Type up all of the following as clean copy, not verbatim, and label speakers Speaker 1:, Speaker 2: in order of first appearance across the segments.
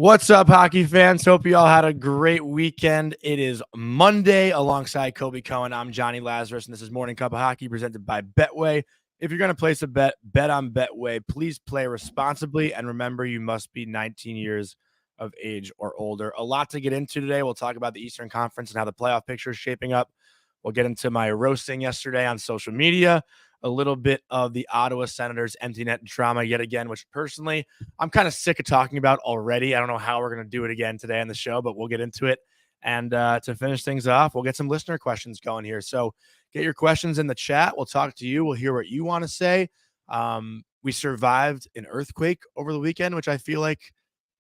Speaker 1: What's up, hockey fans? Hope you all had a great weekend. It is Monday alongside Colby Cohen. I'm Jonny Lazarus, and this is Morning Cup of Hockey presented by Betway. If you're going to place a bet on Betway. Please play responsibly, and remember, you must be 19 years of age or older. A lot to get into today. We'll talk about the Eastern Conference and how the playoff picture is shaping up. We'll get into my roasting yesterday on social media, a little bit of the Ottawa Senators empty net drama yet again, which personally I'm kind of sick of talking about already. I don't know how we're going to do it again today on the show, but we'll get into it. And to finish things off, we'll get some listener questions going here. So get your questions in the chat. We'll talk to you. We'll hear what you want to say. We survived an earthquake over the weekend, which I feel like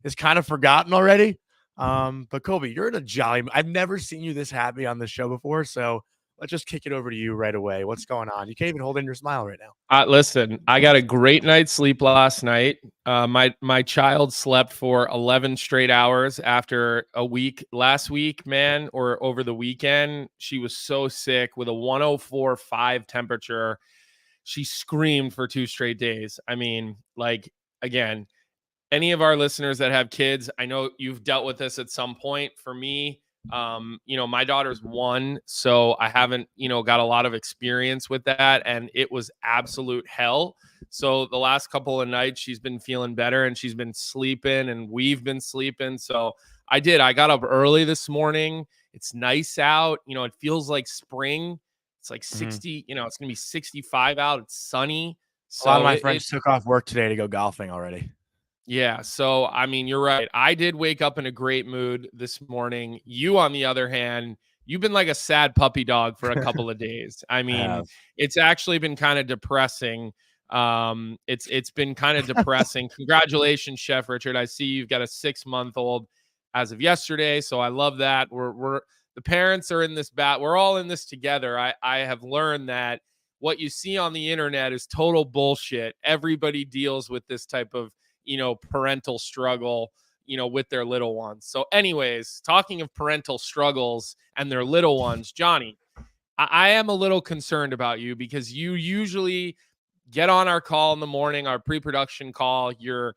Speaker 1: is kind of forgotten already. But Colby, you're in a jolly. I've never seen you this happy on the show before. So let's just kick it over to you right away. What's going on? You can't even hold in your smile right now.
Speaker 2: Listen, I got a great night's sleep last night. My child slept for 11 straight hours after a week last week, man, or over the weekend. She was so sick with a 104.5 temperature. She screamed for 2 straight days. I mean, like, again, any of our listeners that have kids, I know you've dealt with this at some point. For me, my daughter's 1, so I haven't, got a lot of experience with that, and it was absolute hell. So the last couple of nights she's been feeling better and she's been sleeping and we've been sleeping. So I got up early this morning. It's nice out. It feels like spring. It's like 60, it's going to be 65 out. It's sunny. So
Speaker 1: a lot of my friends took off work today to go golfing already.
Speaker 2: Yeah. So, I mean, you're right. I did wake up in a great mood this morning. You, on the other hand, you've been like a sad puppy dog for a couple of days. I mean, it's actually been kind of depressing. It's been kind of depressing. Congratulations, Chef Richard. I see you've got a 6-month-old as of yesterday. So I love that. We're the parents are in this we're all in this together. I have learned that what you see on the internet is total bullshit. Everybody deals with this type of parental struggle, with their little ones. So anyways, talking of parental struggles and their little ones, Johnny, I am a little concerned about you because you usually get on our call in the morning, our pre-production call. You're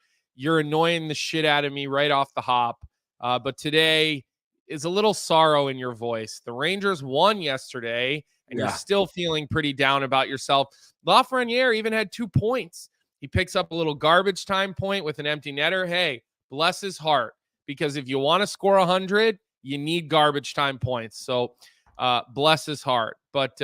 Speaker 2: annoying the shit out of me right off the hop. But today is a little sorrow in your voice. The Rangers won yesterday and you're still feeling pretty down about yourself. Lafreniere even had 2 points. He picks up a little garbage time point with an empty netter. Hey, bless his heart, because if you want to score 100, you need garbage time points. So bless his heart. But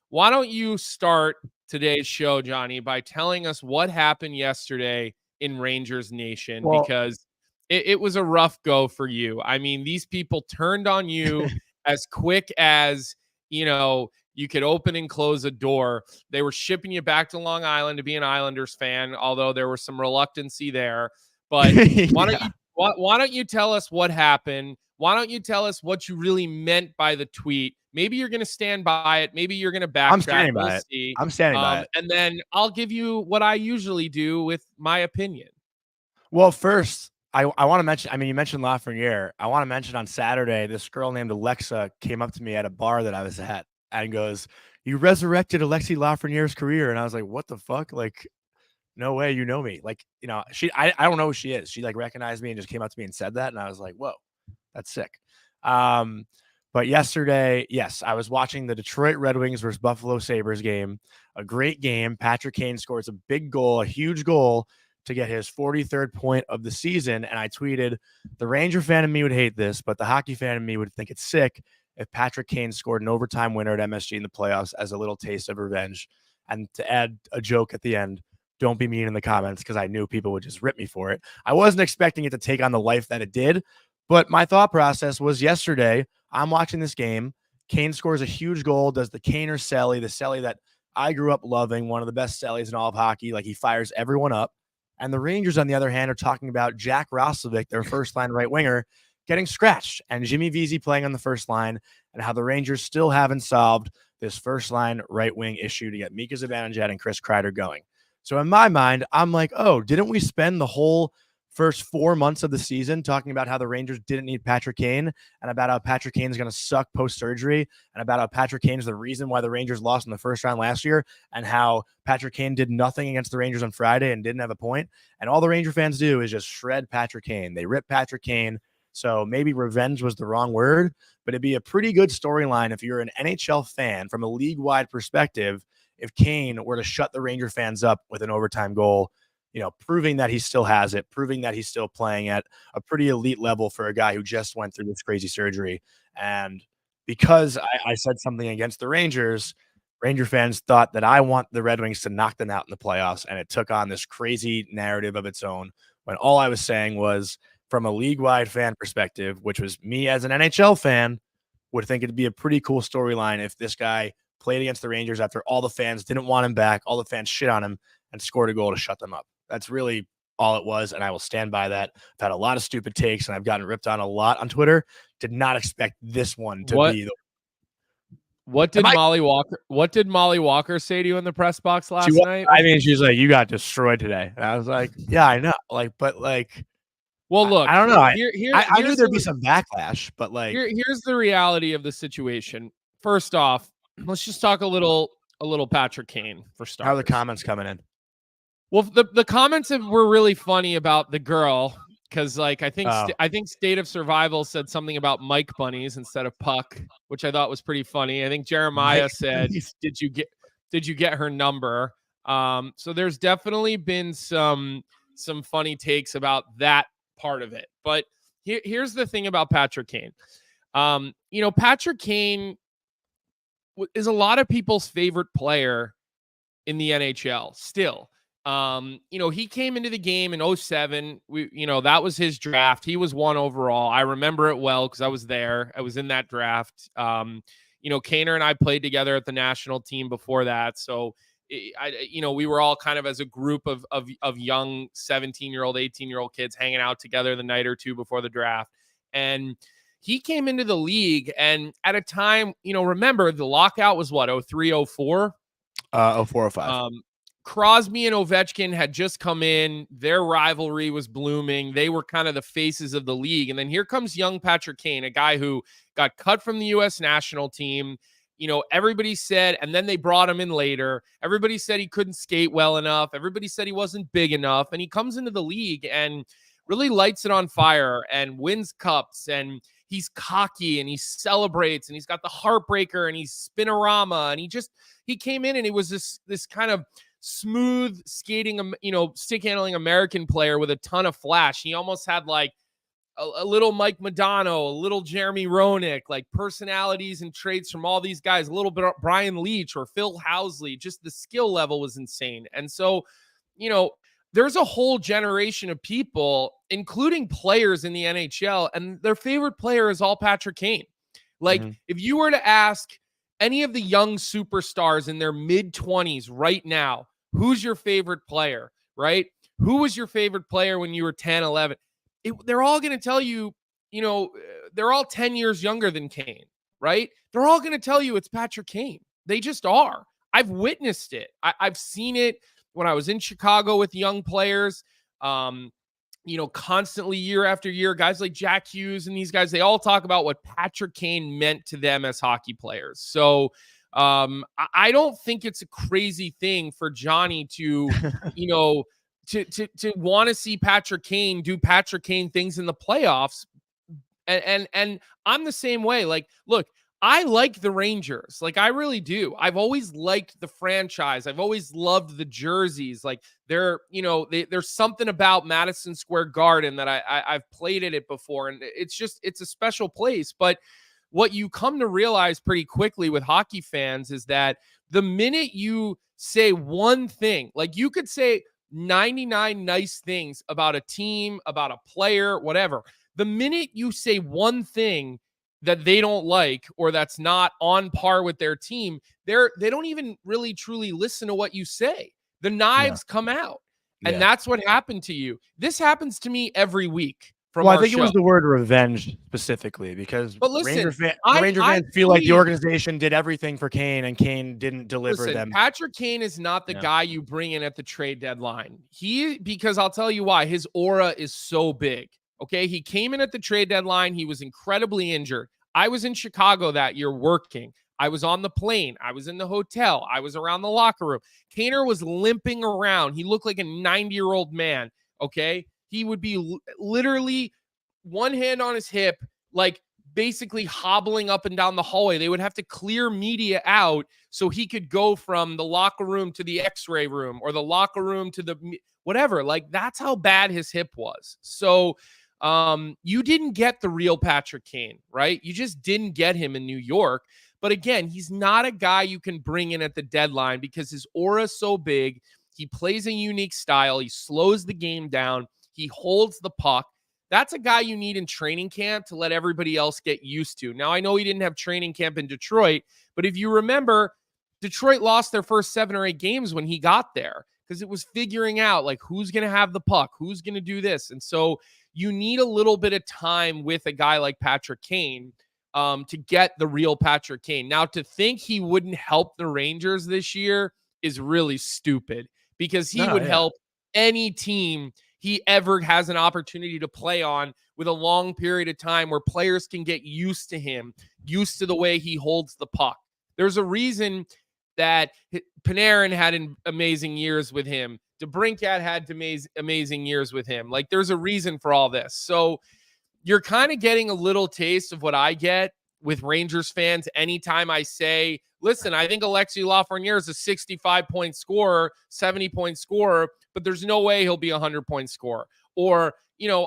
Speaker 2: why don't you start today's show, Johnny, by telling us what happened yesterday in Rangers Nation, because it was a rough go for you. I mean, these people turned on you as quick as, you could open and close a door. They were shipping you back to Long Island to be an Islanders fan, although there was some reluctancy there. But why don't you tell us what happened? Why don't you tell us what you really meant by the tweet? Maybe you're going to stand by it. Maybe you're going to backtrack.
Speaker 1: I'm standing by it. I'm standing by it.
Speaker 2: And then I'll give you what I usually do with my opinion.
Speaker 1: Well, first, I want to mention, you mentioned Lafreniere. I want to mention on Saturday, this girl named Alexa came up to me at a bar that I was at and goes, "You resurrected Alexi Lafreniere's career." And I was like, what the fuck? Like, no way you know me. Like, I don't know who she is. She like recognized me and just came up to me and said that. And I was like, whoa, that's sick. But yesterday, yes, I was watching the Detroit Red Wings versus Buffalo Sabres game, a great game. Patrick Kane scores a big goal, a huge goal to get his 43rd point of the season. And I tweeted, the Ranger fan in me would hate this, but the hockey fan in me would think it's sick if Patrick Kane scored an overtime winner at MSG in the playoffs as a little taste of revenge. And to add a joke at the end, don't be mean in the comments, because I knew people would just rip me for it. I wasn't expecting it to take on the life that it did, but my thought process was yesterday, I'm watching this game. Kane scores a huge goal, does the Kaner Selly, the Selly that I grew up loving, one of the best Sellys in all of hockey. Like, he fires everyone up. And the Rangers, on the other hand, are talking about Jack Roslovic, their first-line right winger, getting scratched, and Jimmy Vesey playing on the first line, and how the Rangers still haven't solved this first-line right wing issue to get Mika Zibanejad and Chris Kreider going. So in my mind, I'm like, oh, didn't we spend the whole first 4 months of the season talking about how the Rangers didn't need Patrick Kane and about how Patrick Kane is going to suck post-surgery and about how Patrick Kane is the reason why the Rangers lost in the first round last year and how Patrick Kane did nothing against the Rangers on Friday and didn't have a point. And all the Ranger fans do is just shred Patrick Kane. They rip Patrick Kane. So maybe revenge was the wrong word, but it'd be a pretty good storyline if you're an NHL fan from a league-wide perspective if Kane were to shut the Ranger fans up with an overtime goal, proving that he still has it, proving that he's still playing at a pretty elite level for a guy who just went through this crazy surgery. And because I said something against the Rangers, Ranger fans thought that I want the Red Wings to knock them out in the playoffs, and it took on this crazy narrative of its own when all I was saying was from a league-wide fan perspective, which was me as an NHL fan, would think it'd be a pretty cool storyline if this guy played against the Rangers after all the fans didn't want him back, all the fans shit on him, and scored a goal to shut them up. That's really all it was, and I will stand by that. I've had a lot of stupid takes, and I've gotten ripped on a lot on Twitter. Did not expect this one to be the
Speaker 2: What did Molly Walker say to you in the press box last night?
Speaker 1: I mean, she's like, "You got destroyed today." And I was like, "Yeah, I know."
Speaker 2: Well, look,
Speaker 1: I don't know. I knew there'd be some backlash, but
Speaker 2: here's the reality of the situation. First off, let's just talk a little Patrick Kane for starters.
Speaker 1: How are the comments coming in?
Speaker 2: Well, the comments were really funny about the girl because, I think State of Survival said something about Mike bunnies instead of puck, which I thought was pretty funny. I think Jeremiah said, "Did you get her number?" So there's definitely been some funny takes about that part of it. But here's the thing about Patrick Kane. Patrick Kane is a lot of people's favorite player in the NHL still. He came into the game in 2007. That was his draft. He was 1 overall. I remember it well because I was there. I was in that draft. Kaner and I played together at the national team before that. So, we were all kind of as a group of young 17-year-old, 18-year-old kids hanging out together the night or two before the draft. And he came into the league, and at a time, remember the lockout was what, 03, 04?
Speaker 1: 04, 05.
Speaker 2: Crosby and Ovechkin had just come in. Their rivalry was blooming. They were kind of the faces of the league. And then here comes young Patrick Kane, a guy who got cut from the U.S. national team. Everybody said, and then they brought him in later. Everybody said he couldn't skate well enough. Everybody said he wasn't big enough. And he comes into the league and really lights it on fire and wins cups. And he's cocky and he celebrates and he's got the heartbreaker and he's spinorama. And he came in and he was this kind of smooth skating, stick handling American player with a ton of flash. He almost had like a little Mike Modano, a little Jeremy Roenick, like personalities and traits from all these guys, a little bit of Brian Leach or Phil Housley. Just the skill level was insane. And so, there's a whole generation of people, including players in the NHL, and their favorite player is all Patrick Kane. If you were to ask any of the young superstars in their mid-20s right now, who's your favorite player, right? Who was your favorite player when you were 10, 11? They're all going to tell you, they're all 10 years younger than Kane, right? They're all going to tell you it's Patrick Kane. They just are. I've witnessed it. I've seen it when I was in Chicago with young players, constantly year after year, guys like Jack Hughes and these guys, they all talk about what Patrick Kane meant to them as hockey players. So I don't think it's a crazy thing for Johnny to, to want to see Patrick Kane do Patrick Kane things in the playoffs. And I'm the same way. Look, I like the Rangers. I really do. I've always liked the franchise. I've always loved the jerseys. There's something about Madison Square Garden that I've played at it before. And it's a special place. But what you come to realize pretty quickly with hockey fans is that the minute you say one thing, you could say 99 nice things about a team, about a player, whatever. The minute you say one thing that they don't like or that's not on par with their team, they don't even really truly listen to what you say. The knives come out. And that's what happened to you. This happens to me every week from
Speaker 1: Well, I
Speaker 2: our
Speaker 1: think it
Speaker 2: show.
Speaker 1: was the word revenge specifically because
Speaker 2: But listen,
Speaker 1: Ranger fans feel like the organization did everything for Kane and Kane didn't deliver them.
Speaker 2: Patrick Kane is not the guy you bring in at the trade deadline. Because I'll tell you why. His aura is so big. Okay, he came in at the trade deadline. He was incredibly injured. I was in Chicago that year working. I was on the plane. I was in the hotel. I was around the locker room. Kaner was limping around. He looked like a 90-year-old man. Okay, he would be literally one hand on his hip, like basically hobbling up and down the hallway. They would have to clear media out so he could go from the locker room to the x-ray room or the locker room to the whatever. Like, that's how bad his hip was. So you didn't get the real Patrick Kane, right? You just didn't get him in New York. But again, he's not a guy you can bring in at the deadline because his aura is so big. He plays a unique style. He slows the game down. He holds the puck. That's a guy you need in training camp to let everybody else get used to. Now, I know he didn't have training camp in Detroit, but if you remember, Detroit lost their first 7 or 8 games when he got there because it was figuring out, like, who's going to have the puck, who's going to do this. And so you need a little bit of time with a guy like Patrick Kane to get the real Patrick Kane. Now, to think he wouldn't help the Rangers this year is really stupid because he would help any team he ever has an opportunity to play on with a long period of time where players can get used to him, used to the way he holds the puck. There's a reason that Panarin had amazing years with him. DeBrincat had amazing years with him. Like, there's a reason for all this. So you're kind of getting a little taste of what I get with Rangers fans anytime I say, listen, I think Alexis Lafreniere is a 65-point scorer, 70-point scorer, but there's no way he'll be a 100-point scorer. Or,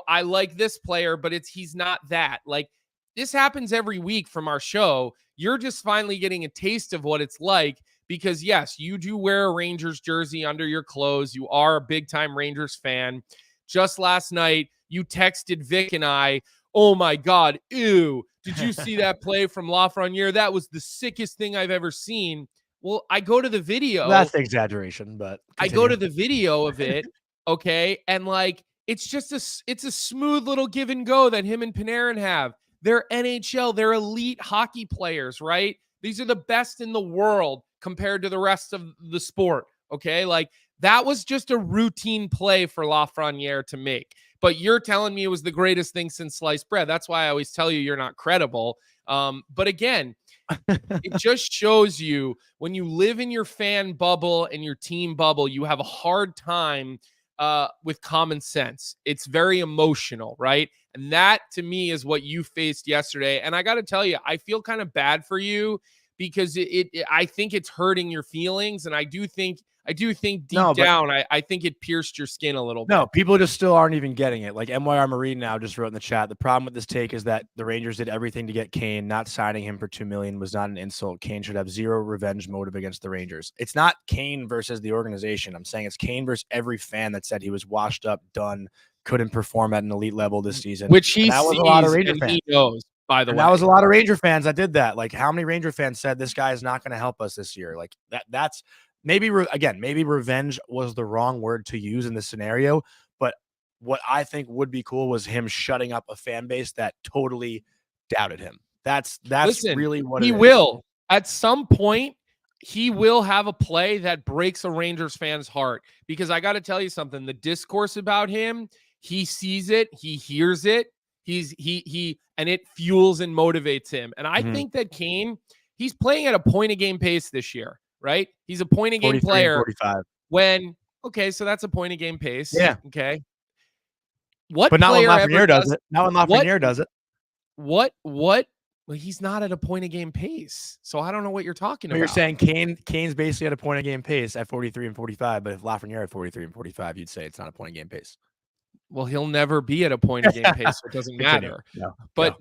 Speaker 2: I like this player, but he's not that. Like, this happens every week from our show. You're just finally getting a taste of what it's like because, yes, you do wear a Rangers jersey under your clothes. You are a big-time Rangers fan. Just last night, you texted Vic and I, oh my God, ew, did you see that play from Lafreniere? That was the sickest thing I've ever seen. Well, I go to the video.
Speaker 1: That's the exaggeration, but continue.
Speaker 2: I go to the video of it, okay, and like it's a smooth little give and go that him and Panarin have. They're NHL, they're elite hockey players, right? These are the best in the world compared to the rest of the sport, okay? Like, that was just a routine play for Lafreniere to make. But you're telling me it was the greatest thing since sliced bread. That's why I always tell you you're not credible. But again, it just shows you when you live in your fan bubble and your team bubble, you have a hard time with common sense. It's very emotional, right? And that, to me, is what you faced yesterday. And I got to tell you, I feel kind of bad for you because I think it's hurting your feelings. And I do think deep down, I think it pierced your skin a little bit.
Speaker 1: No, people just still aren't even getting it. Like MYR Marine now just wrote in the chat, the problem with this take is that the Rangers did everything to get Kane. Not signing him for $2 million was not an insult. Kane should have zero revenge motive against the Rangers. It's not Kane versus the organization. I'm saying it's Kane versus every fan that said he was washed up, done, couldn't perform at an elite level this season.
Speaker 2: Which he
Speaker 1: that
Speaker 2: sees
Speaker 1: was a lot of Ranger
Speaker 2: and
Speaker 1: fans.
Speaker 2: he knows, by the way.
Speaker 1: That was a lot of Ranger fans that did that. Like, how many Ranger fans said this guy is not going to help us this year? Like, that's maybe revenge was the wrong word to use in this scenario. But what I think would be cool was him shutting up a fan base that totally doubted him. That's really what
Speaker 2: he will. At some point, he will have a play that breaks a Rangers fan's heart. Because I got to tell you something, the discourse about him, he sees it, he hears it, and it fuels and motivates him. And I think that Kane, he's playing at a point a game pace this year, right? He's a point a game player.
Speaker 1: 45.
Speaker 2: So that's a point a game pace.
Speaker 1: Yeah.
Speaker 2: Okay.
Speaker 1: But not when Lafreniere does it. Not when Lafreniere does it.
Speaker 2: What? Well, he's not at a point a game pace. So I don't know what you're talking about.
Speaker 1: You're saying Kane's basically at a point a game pace at 43 and 45, but if Lafreniere at 43 and 45, you'd say it's not a point a game pace.
Speaker 2: Well, he'll never be at a point a game pace, so it doesn't matter. But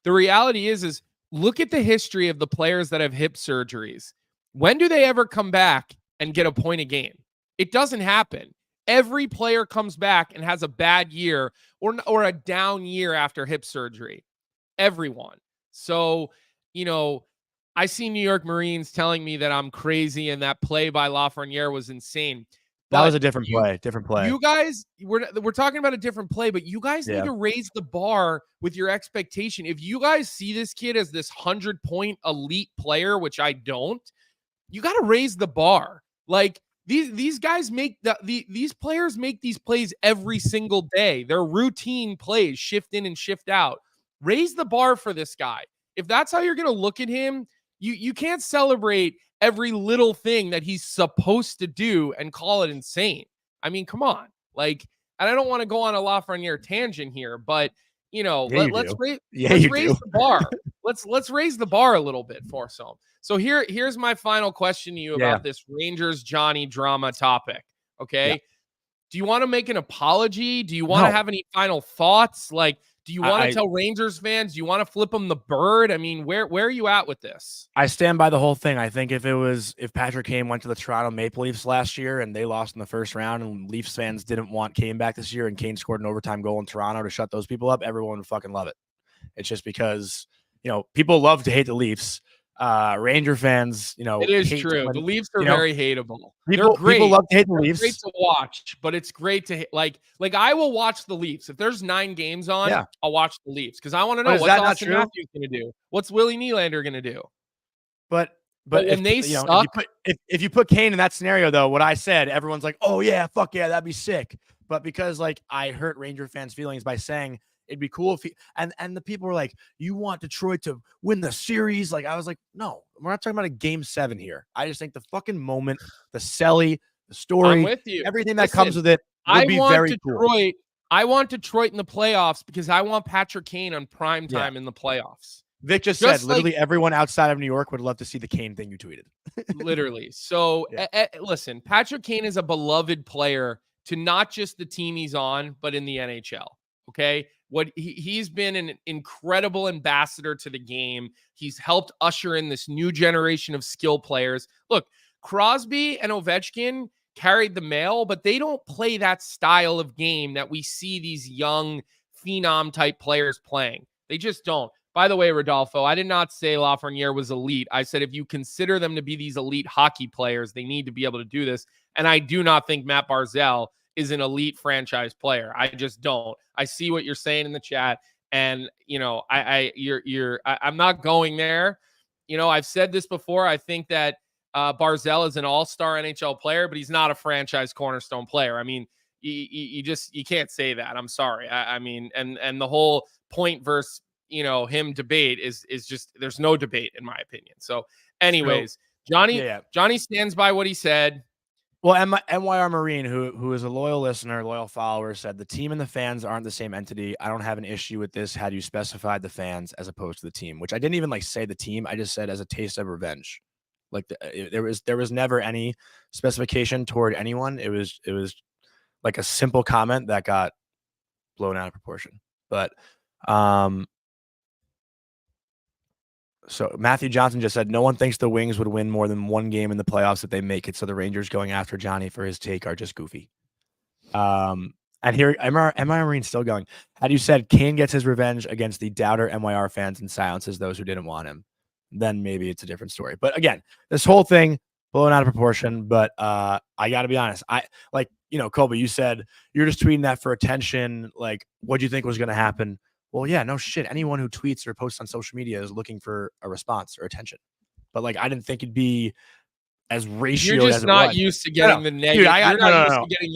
Speaker 2: the reality is look at the history of the players that have hip surgeries. When do they ever come back and get a point a game? It doesn't happen. Every player comes back and has a bad year or a down year after hip surgery. Everyone. So, I see New York Marines telling me that I'm crazy and that play by Lafreniere was insane.
Speaker 1: That was
Speaker 2: But
Speaker 1: a different play. Different play.
Speaker 2: You guys, we're talking about a different play, but you guys need to raise the bar with your expectation. If you guys see this kid as this 100-point elite player, which I don't, you got to raise the bar. Like these guys make these players make these plays every single day. They're routine plays, shift in and shift out. Raise the bar for this guy. If that's how you're going to look at him, you can't celebrate every little thing that he's supposed to do and call it insane. I mean, come on. Like, and I don't want to go on a Lafreniere tangent here, but let's raise the bar. Let's raise the bar a little bit for some. So here's my final question to you about this Rangers Johnny drama topic. Okay. Yeah. Do you want to make an apology? Do you want to have any final thoughts? Like, do you want to tell Rangers fans? Do you want to flip them the bird? I mean, where are you at with this?
Speaker 1: I stand by the whole thing. I think if Patrick Kane went to the Toronto Maple Leafs last year and they lost in the first round and Leafs fans didn't want Kane back this year and Kane scored an overtime goal in Toronto to shut those people up, everyone would fucking love it. It's just because, people love to hate the Leafs. Ranger fans,
Speaker 2: it is true. The Leafs are very hateable.
Speaker 1: They're great. People love to hate the Leafs.
Speaker 2: Great to watch, but it's great to like I will watch the Leafs. If there's 9 games on, I'll watch the Leafs because I want to know what's Austin Matthews going to do. What's Willie Nylander going to do?
Speaker 1: But
Speaker 2: when they suck,
Speaker 1: if you put Kane in that scenario, though, what I said, everyone's like, oh yeah, fuck yeah, that'd be sick. But because I hurt Ranger fans' feelings by saying it'd be cool if he and the people were like, you want Detroit to win the series? Like, I was like, no, we're not talking about a game 7 here. I just think the fucking moment, the Selly, the story,
Speaker 2: I'm with you.
Speaker 1: Everything that comes with it would be very cool.
Speaker 2: I want Detroit in the playoffs because I want Patrick Kane on prime time in the playoffs.
Speaker 1: Vic just said literally everyone outside of New York would love to see the Kane thing you tweeted.
Speaker 2: Literally. So listen, Patrick Kane is a beloved player to not just the team he's on, but in the NHL. Okay. He's been an incredible ambassador to the game. He's helped usher in this new generation of skill players. Look, Crosby and Ovechkin carried the mail, but they don't play that style of game that we see these young phenom type players playing. They just don't. By the way, Rodolfo, I did not say Lafreniere was elite. I said if you consider them to be these elite hockey players, they need to be able to do this. And I do not think Matt Barzal is an elite franchise player. I just don't. I see what you're saying in the chat, and I'm not going there. I've said this before. I think that Barzal is an all-star NHL player, but he's not a franchise cornerstone player. I mean, you can't say that. I'm sorry. I mean, and the whole point versus him debate is just there's no debate in my opinion. So, anyways, Johnny stands by what he said.
Speaker 1: Well, MYR Marine, who is a loyal listener, loyal follower, said the team and the fans aren't the same entity. I don't have an issue with this had you specified the fans as opposed to the team, which I didn't even say the team. I just said as a taste of revenge. Like there was never any specification toward anyone. It was like a simple comment that got blown out of proportion. But so Matthew Johnson just said, no one thinks the Wings would win more than one game in the playoffs if they make it. So the Rangers going after Johnny for his take are just goofy. And here, MYR Marine's still going. Had you said Kane gets his revenge against the doubter MYR fans and silences those who didn't want him, then maybe it's a different story. But again, this whole thing blown out of proportion. But I got to be honest. Colby, you said you're just tweeting that for attention. Like, what do you think was going to happen? Well, yeah, no shit. Anyone who tweets or posts on social media is looking for a response or attention. But I didn't think it'd be as ratioed.
Speaker 2: You're just not used to getting the negative.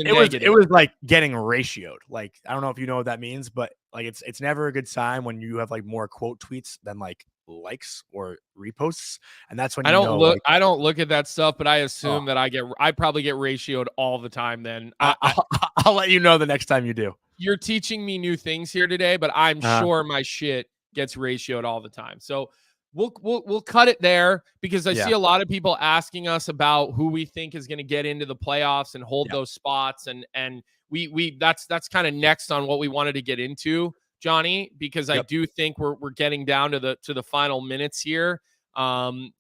Speaker 1: Dude, it was like getting ratioed. Like, I don't know if you know what that means, but it's never a good sign when you have more quote tweets than likes or reposts, and that's when I
Speaker 2: don't look at that stuff, but I assume that I probably get ratioed all the time. Then
Speaker 1: I'll let you know the next time you do.
Speaker 2: You're teaching me new things here today, but I'm sure my shit gets ratioed all the time. So we'll cut it there because I see a lot of people asking us about who we think is going to get into the playoffs and hold those spots, and we that's kind of next on what we wanted to get into, Johnny, because I do think we're getting down to the final minutes here. And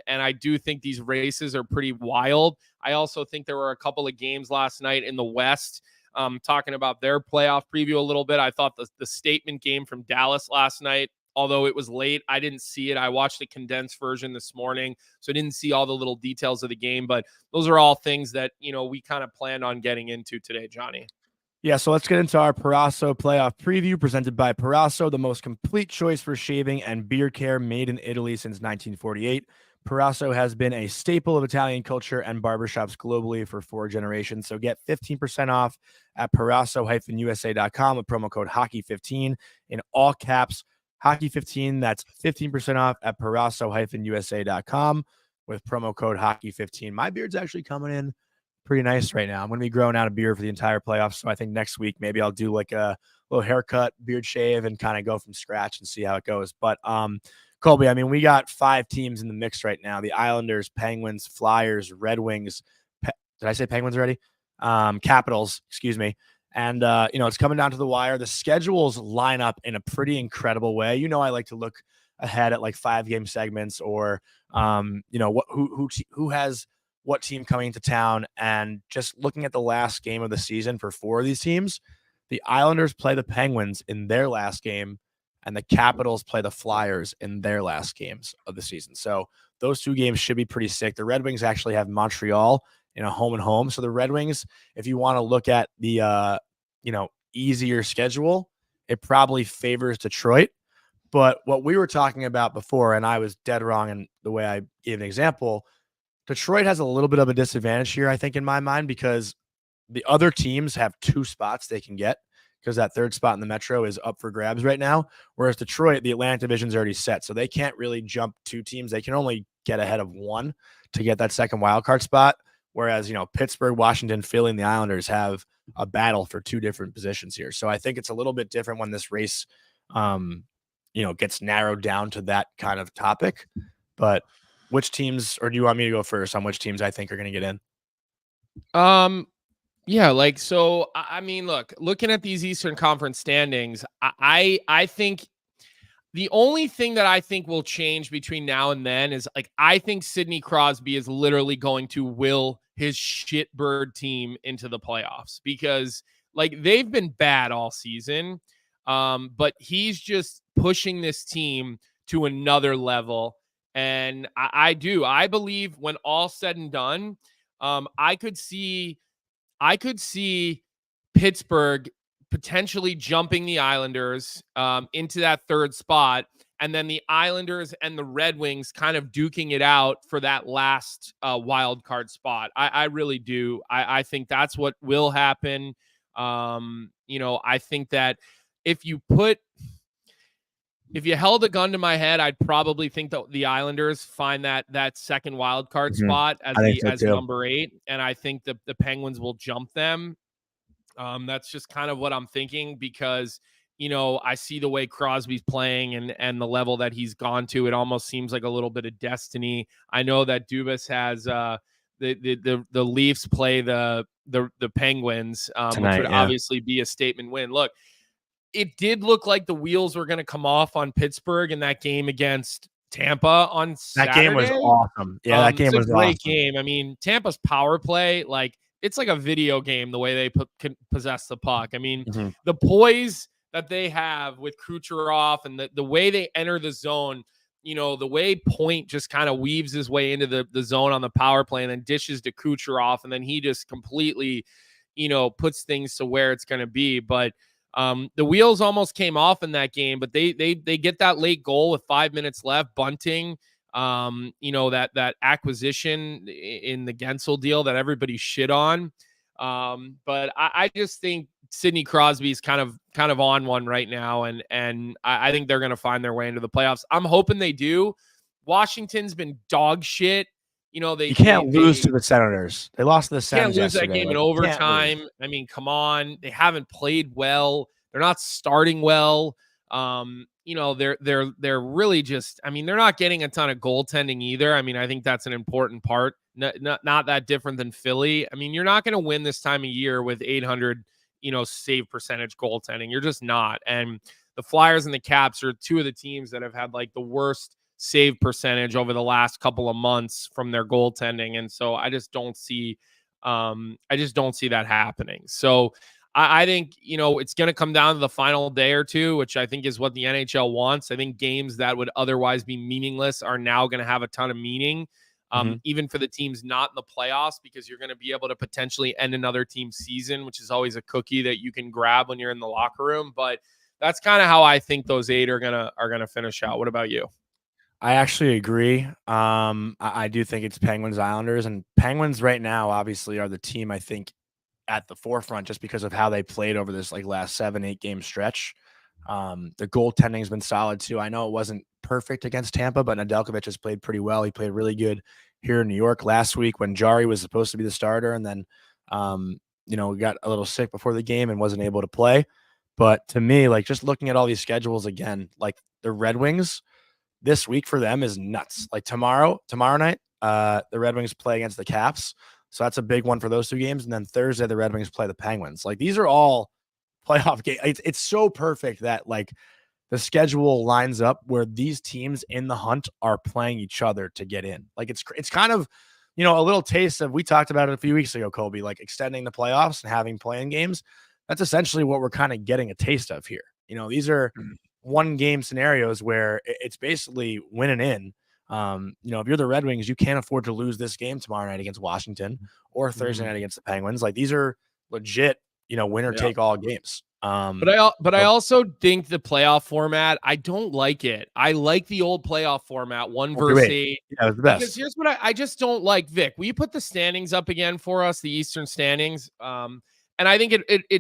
Speaker 2: I do think these races are pretty wild. I also think there were a couple of games last night in the West. Talking about their playoff preview a little bit. I thought the statement game from Dallas last night although it was late. I didn't see it. I watched the condensed version this morning, so I didn't see all the little details of the game, but those are all things that, we kind of planned on getting into today, Johnny.
Speaker 1: Yeah, so let's get into our Parasso playoff preview presented by Parasso, the most complete choice for shaving and beard care made in Italy since 1948. Parasso has been a staple of Italian culture and barbershops globally for 4 generations. So get 15% off at parasso-usa.com with promo code hockey15 in all caps. Hockey15, that's 15% off at parasso-usa.com with promo code hockey15. My beard's actually coming in pretty nice right now. I'm going to be growing out a beard for the entire playoffs. So I think next week, maybe I'll do like a little haircut, beard shave, and kind of go from scratch and see how it goes. But Colby, I mean, we got 5 teams in the mix right now: the Islanders, Penguins, Flyers, Red Wings. Did I say Penguins already? Capitals, excuse me. And, it's coming down to the wire. The schedules line up in a pretty incredible way. I like to look ahead at like 5-game segments or, who has what team coming into town. And just looking at the last game of the season for 4 of these teams, the Islanders play the Penguins in their last game, and the Capitals play the Flyers in their last games of the season. So those 2 games should be pretty sick. The Red Wings actually have Montreal in a home and home. So the Red Wings, if you want to look at the, easier schedule, it probably favors Detroit. But what we were talking about before, and I was dead wrong in the way I gave an example, Detroit has a little bit of a disadvantage here, I think, in my mind, because the other teams have 2 spots they can get because that 3rd spot in the Metro is up for grabs right now. Whereas Detroit, the Atlantic Division is already set. So they can't really jump 2 teams. They can only get ahead of 1 to get that second wildcard spot. Whereas, Pittsburgh, Washington, Philly, and the Islanders have a battle for 2 different positions here. So I think it's a little bit different when this race, gets narrowed down to that kind of topic. But which teams, or do you want me to go first on which teams I think are going to get in?
Speaker 2: Yeah, so I mean, looking at these Eastern Conference standings, I think the only thing that I think will change between now and then is I think Sidney Crosby is literally going to will his shitbird team into the playoffs because they've been bad all season. But he's just pushing this team to another level. And I believe when all said and done, I could see Pittsburgh potentially jumping the Islanders into that 3rd spot, and then the Islanders and the Red Wings kind of duking it out for that last wild card spot. I really do. I think that's what will happen. I think that if you held a gun to my head, I'd probably think that the Islanders find that second wild card spot as number 8, and I think the Penguins will jump them. That's just kind of what I'm thinking because I see the way Crosby's playing and the level that he's gone to. It almost seems like a little bit of destiny. I know that Dubas has the Leafs play the Penguins,
Speaker 1: Tonight,
Speaker 2: which would obviously be a statement win. Look, it did look like the wheels were going to come off on Pittsburgh in that game against Tampa on Saturday.
Speaker 1: That game was awesome. Yeah, that game was a great
Speaker 2: game. I mean, Tampa's power play, it's like a video game, the way they can possess the puck. I mean, the poise that they have with Kucherov and the way they enter the zone, the way Point just kind of weaves his way into the zone on the power play and then dishes to Kucherov, and then he just completely, puts things to where it's going to be. But the wheels almost came off in that game, but they get that late goal with 5 minutes left, bunting. That acquisition in the Gensel deal that everybody shit on. But I just think Sidney Crosby's kind of on one right now. And I think they're going to find their way into the playoffs. I'm hoping they do. Washington's been dog shit. You
Speaker 1: can't lose to the Senators. They lost to the Senators.
Speaker 2: Can't lose that game in overtime. I mean, come on. They haven't played well. They're not starting well. They're really just, I mean, they're not getting a ton of goaltending either. I mean, I think that's an important part. Not that different than Philly. I mean, you're not going to win this time of year with 800, save percentage goaltending. You're just not. And the Flyers and the Caps are 2 of the teams that have had the worst save percentage over the last couple of months from their goaltending. And so I just don't see that happening. So I think, it's going to come down to the final day or two, which I think is what the NHL wants. I think games that would otherwise be meaningless are now going to have a ton of meaning, even for the teams not in the playoffs, because you're going to be able to potentially end another team's season, which is always a cookie that you can grab when you're in the locker room. But that's kind of how I think those 8 are gonna finish out. What about you?
Speaker 1: I actually agree. I do think it's Penguins Islanders, and Penguins right now obviously are the team I think at the forefront just because of how they played over this like last 7-8 game stretch. The goaltending has been solid too. I know it wasn't perfect against Tampa, but Nedeljkovic has played pretty well. He played really good here in New York last week when Jari was supposed to be the starter, and then got a little sick before the game and wasn't able to play. But to me, like just looking at all these schedules again, like the Red Wings this week for them is nuts. Like tomorrow night, the Red Wings play against the Caps. So that's a big one for those 2 games. And then Thursday, the Red Wings play the Penguins. Like these are all playoff games. It's so perfect that like the schedule lines up where these teams in the hunt are playing each other to get in. Like it's kind of, a little taste of, we talked about it a few weeks ago, Colby, like extending the playoffs and having playing games. That's essentially what we're kind of getting a taste of here. These are 1-game scenarios where it's basically winning in. If you're the Red Wings, you can't afford to lose this game tomorrow night against Washington or Thursday night against the Penguins. Like these are legit, winner take all games.
Speaker 2: But I also think the playoff format, I don't like it. I like the old playoff format, 1 versus 8.
Speaker 1: Yeah, it was the best.
Speaker 2: Because here's what I just don't like. Vic, will you put the standings up again for us, the Eastern standings? And I think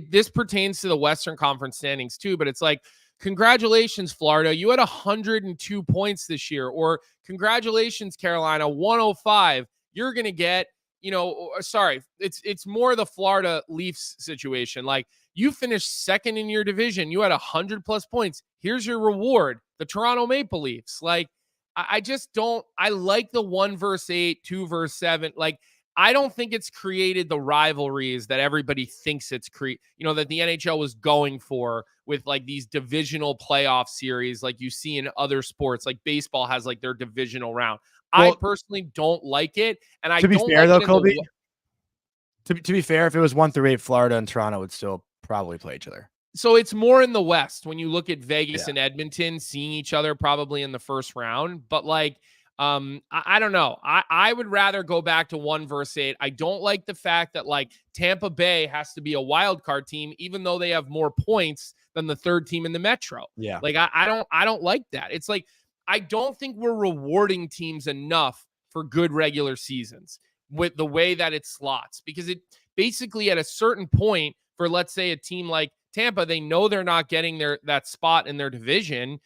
Speaker 2: this pertains to the Western Conference standings too, but it's like, congratulations, Florida, you had 102 points this year, or congratulations, Carolina, 105. You're going to get, it's more the Florida Leafs situation. Like you finished second in your division. You had 100+ points. Here's your reward, the Toronto Maple Leafs. Like, I just don't, I like the 1 versus 8, 2 versus 7. Like, I don't think it's created the rivalries that everybody thinks it's that the NHL was going for with like these divisional playoff series, like you see in other sports, like baseball has like their divisional round. Well, I personally don't like it. And I
Speaker 1: to be
Speaker 2: don't
Speaker 1: fair
Speaker 2: like
Speaker 1: though, Colby, to be fair, if it was 1 through 8, Florida and Toronto would still probably play each other.
Speaker 2: So it's more in the West when you look at Vegas and Edmonton seeing each other probably in the first round. But like, I don't know. I would rather go back to 1 versus 8. I don't like the fact that like Tampa Bay has to be a wild card team, even though they have more points than the 3rd team in the Metro.
Speaker 1: Yeah.
Speaker 2: Like I don't like that. It's like, I don't think we're rewarding teams enough for good regular seasons with the way that it slots, because it basically at a certain point for, let's say, a team like Tampa, they know they're not getting that spot in their division.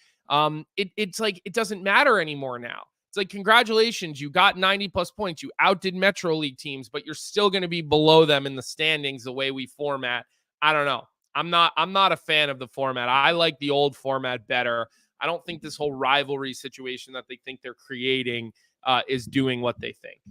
Speaker 2: It's like, it doesn't matter anymore now. It's like, congratulations, you got 90+ points. You outdid Metro League teams, but you're still going to be below them in the standings the way we format. I don't know. I'm not a fan of the format. I like the old format better. I don't think this whole rivalry situation that they think they're creating is doing what they think.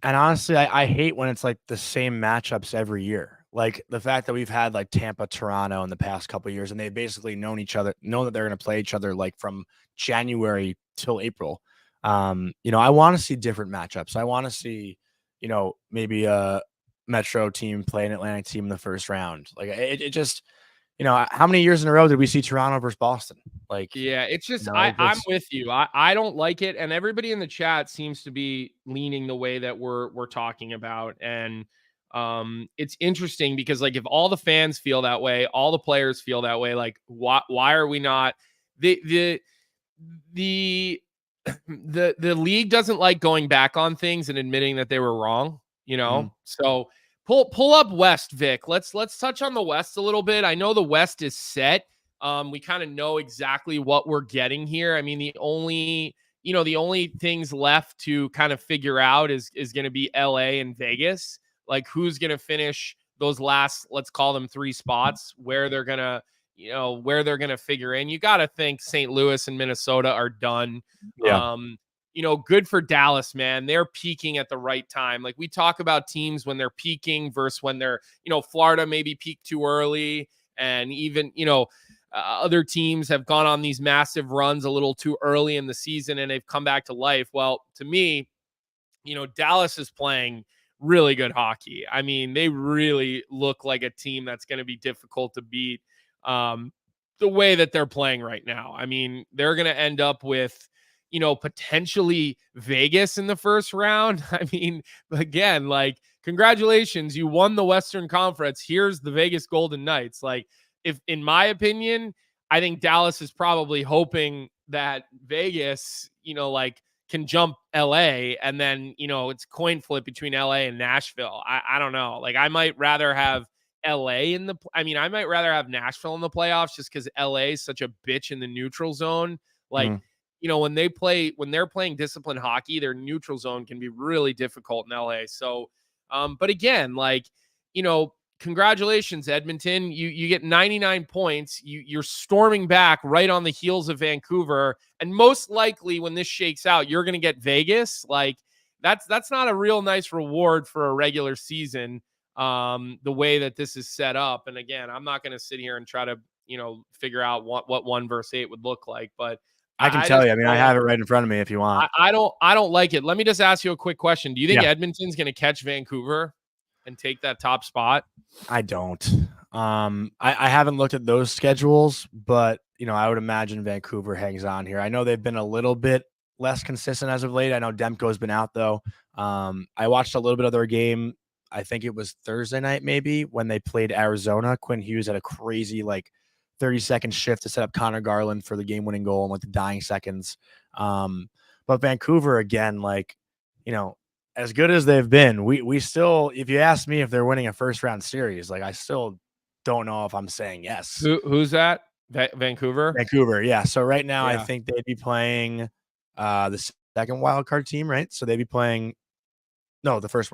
Speaker 1: And honestly, I hate when it's like the same matchups every year. Like the fact that we've had like Tampa, Toronto in the past couple of years, and they've basically known that they're going to play each other like from January till April. I want to see different matchups. I want to see, maybe a Metro team play an Atlantic team in the first round. Like it just, how many years in a row did we see Toronto versus Boston? Like,
Speaker 2: yeah, it's just, I'm with you. I don't like it. And everybody in the chat seems to be leaning the way that we're talking about. And it's interesting because like, if all the fans feel that way, all the players feel that way, like why are we not the league doesn't like going back on things and admitting that they were wrong, So pull up West, Vic. Let's touch on the West a little bit. I know the West is set. We kind of know exactly what we're getting here. I mean, the only things left to kind of figure out is going to be LA and Vegas. Like who's going to finish those last, let's call them 3 spots, where they're going to figure in. You got to think St. Louis and Minnesota are done.
Speaker 1: Yeah.
Speaker 2: Good for Dallas, man. They're peaking at the right time. Like we talk about teams when they're peaking versus when they're, Florida maybe peaked too early. And even, other teams have gone on these massive runs a little too early in the season and they've come back to life. Well, to me, Dallas is playing really good hockey. I mean, they really look like a team that's going to be difficult to beat the way that they're playing right now. I mean, they're going to end up with, potentially Vegas in the first round. I mean, again, like, congratulations, you won the Western Conference. Here's the Vegas Golden Knights. Like, if, in my opinion, I think Dallas is probably hoping that Vegas, can jump LA, and then, it's coin flip between LA and Nashville. I don't know. Like, I might rather have LA I might rather have Nashville in the playoffs, just because LA is such a bitch in the neutral zone. Like, when they're playing disciplined hockey, their neutral zone can be really difficult in LA. So, but again, congratulations, Edmonton. You get 99 points. You're storming back right on the heels of Vancouver. And most likely when this shakes out, you're going to get Vegas. Like, that's not a real nice reward for a regular season, the way that this is set up. And again, I'm not going to sit here and try to, figure out what 1 versus 8 would look like, but
Speaker 1: I can tell you. I mean, I have it right in front of me if you want.
Speaker 2: I don't like it. Let me just ask you a quick question. Do you think Edmonton's going to catch Vancouver and take that top spot?
Speaker 1: I don't. I haven't looked at those schedules, but I would imagine Vancouver hangs on here. I know they've been a little bit less consistent as of late. I know Demko's been out though. I watched a little bit of their game. I think it was Thursday night, maybe, when they played Arizona. Quinn Hughes had a crazy 30-second shift to set up Connor Garland for the game-winning goal in the dying seconds. But Vancouver, again, as good as they've been, we still, if you ask me if they're winning a first-round series, I still don't know if I'm saying yes.
Speaker 2: Who's that? Vancouver?
Speaker 1: Vancouver, yeah. So right now, I think they'd be playing the second wild card team, right? So they'd be playing the first.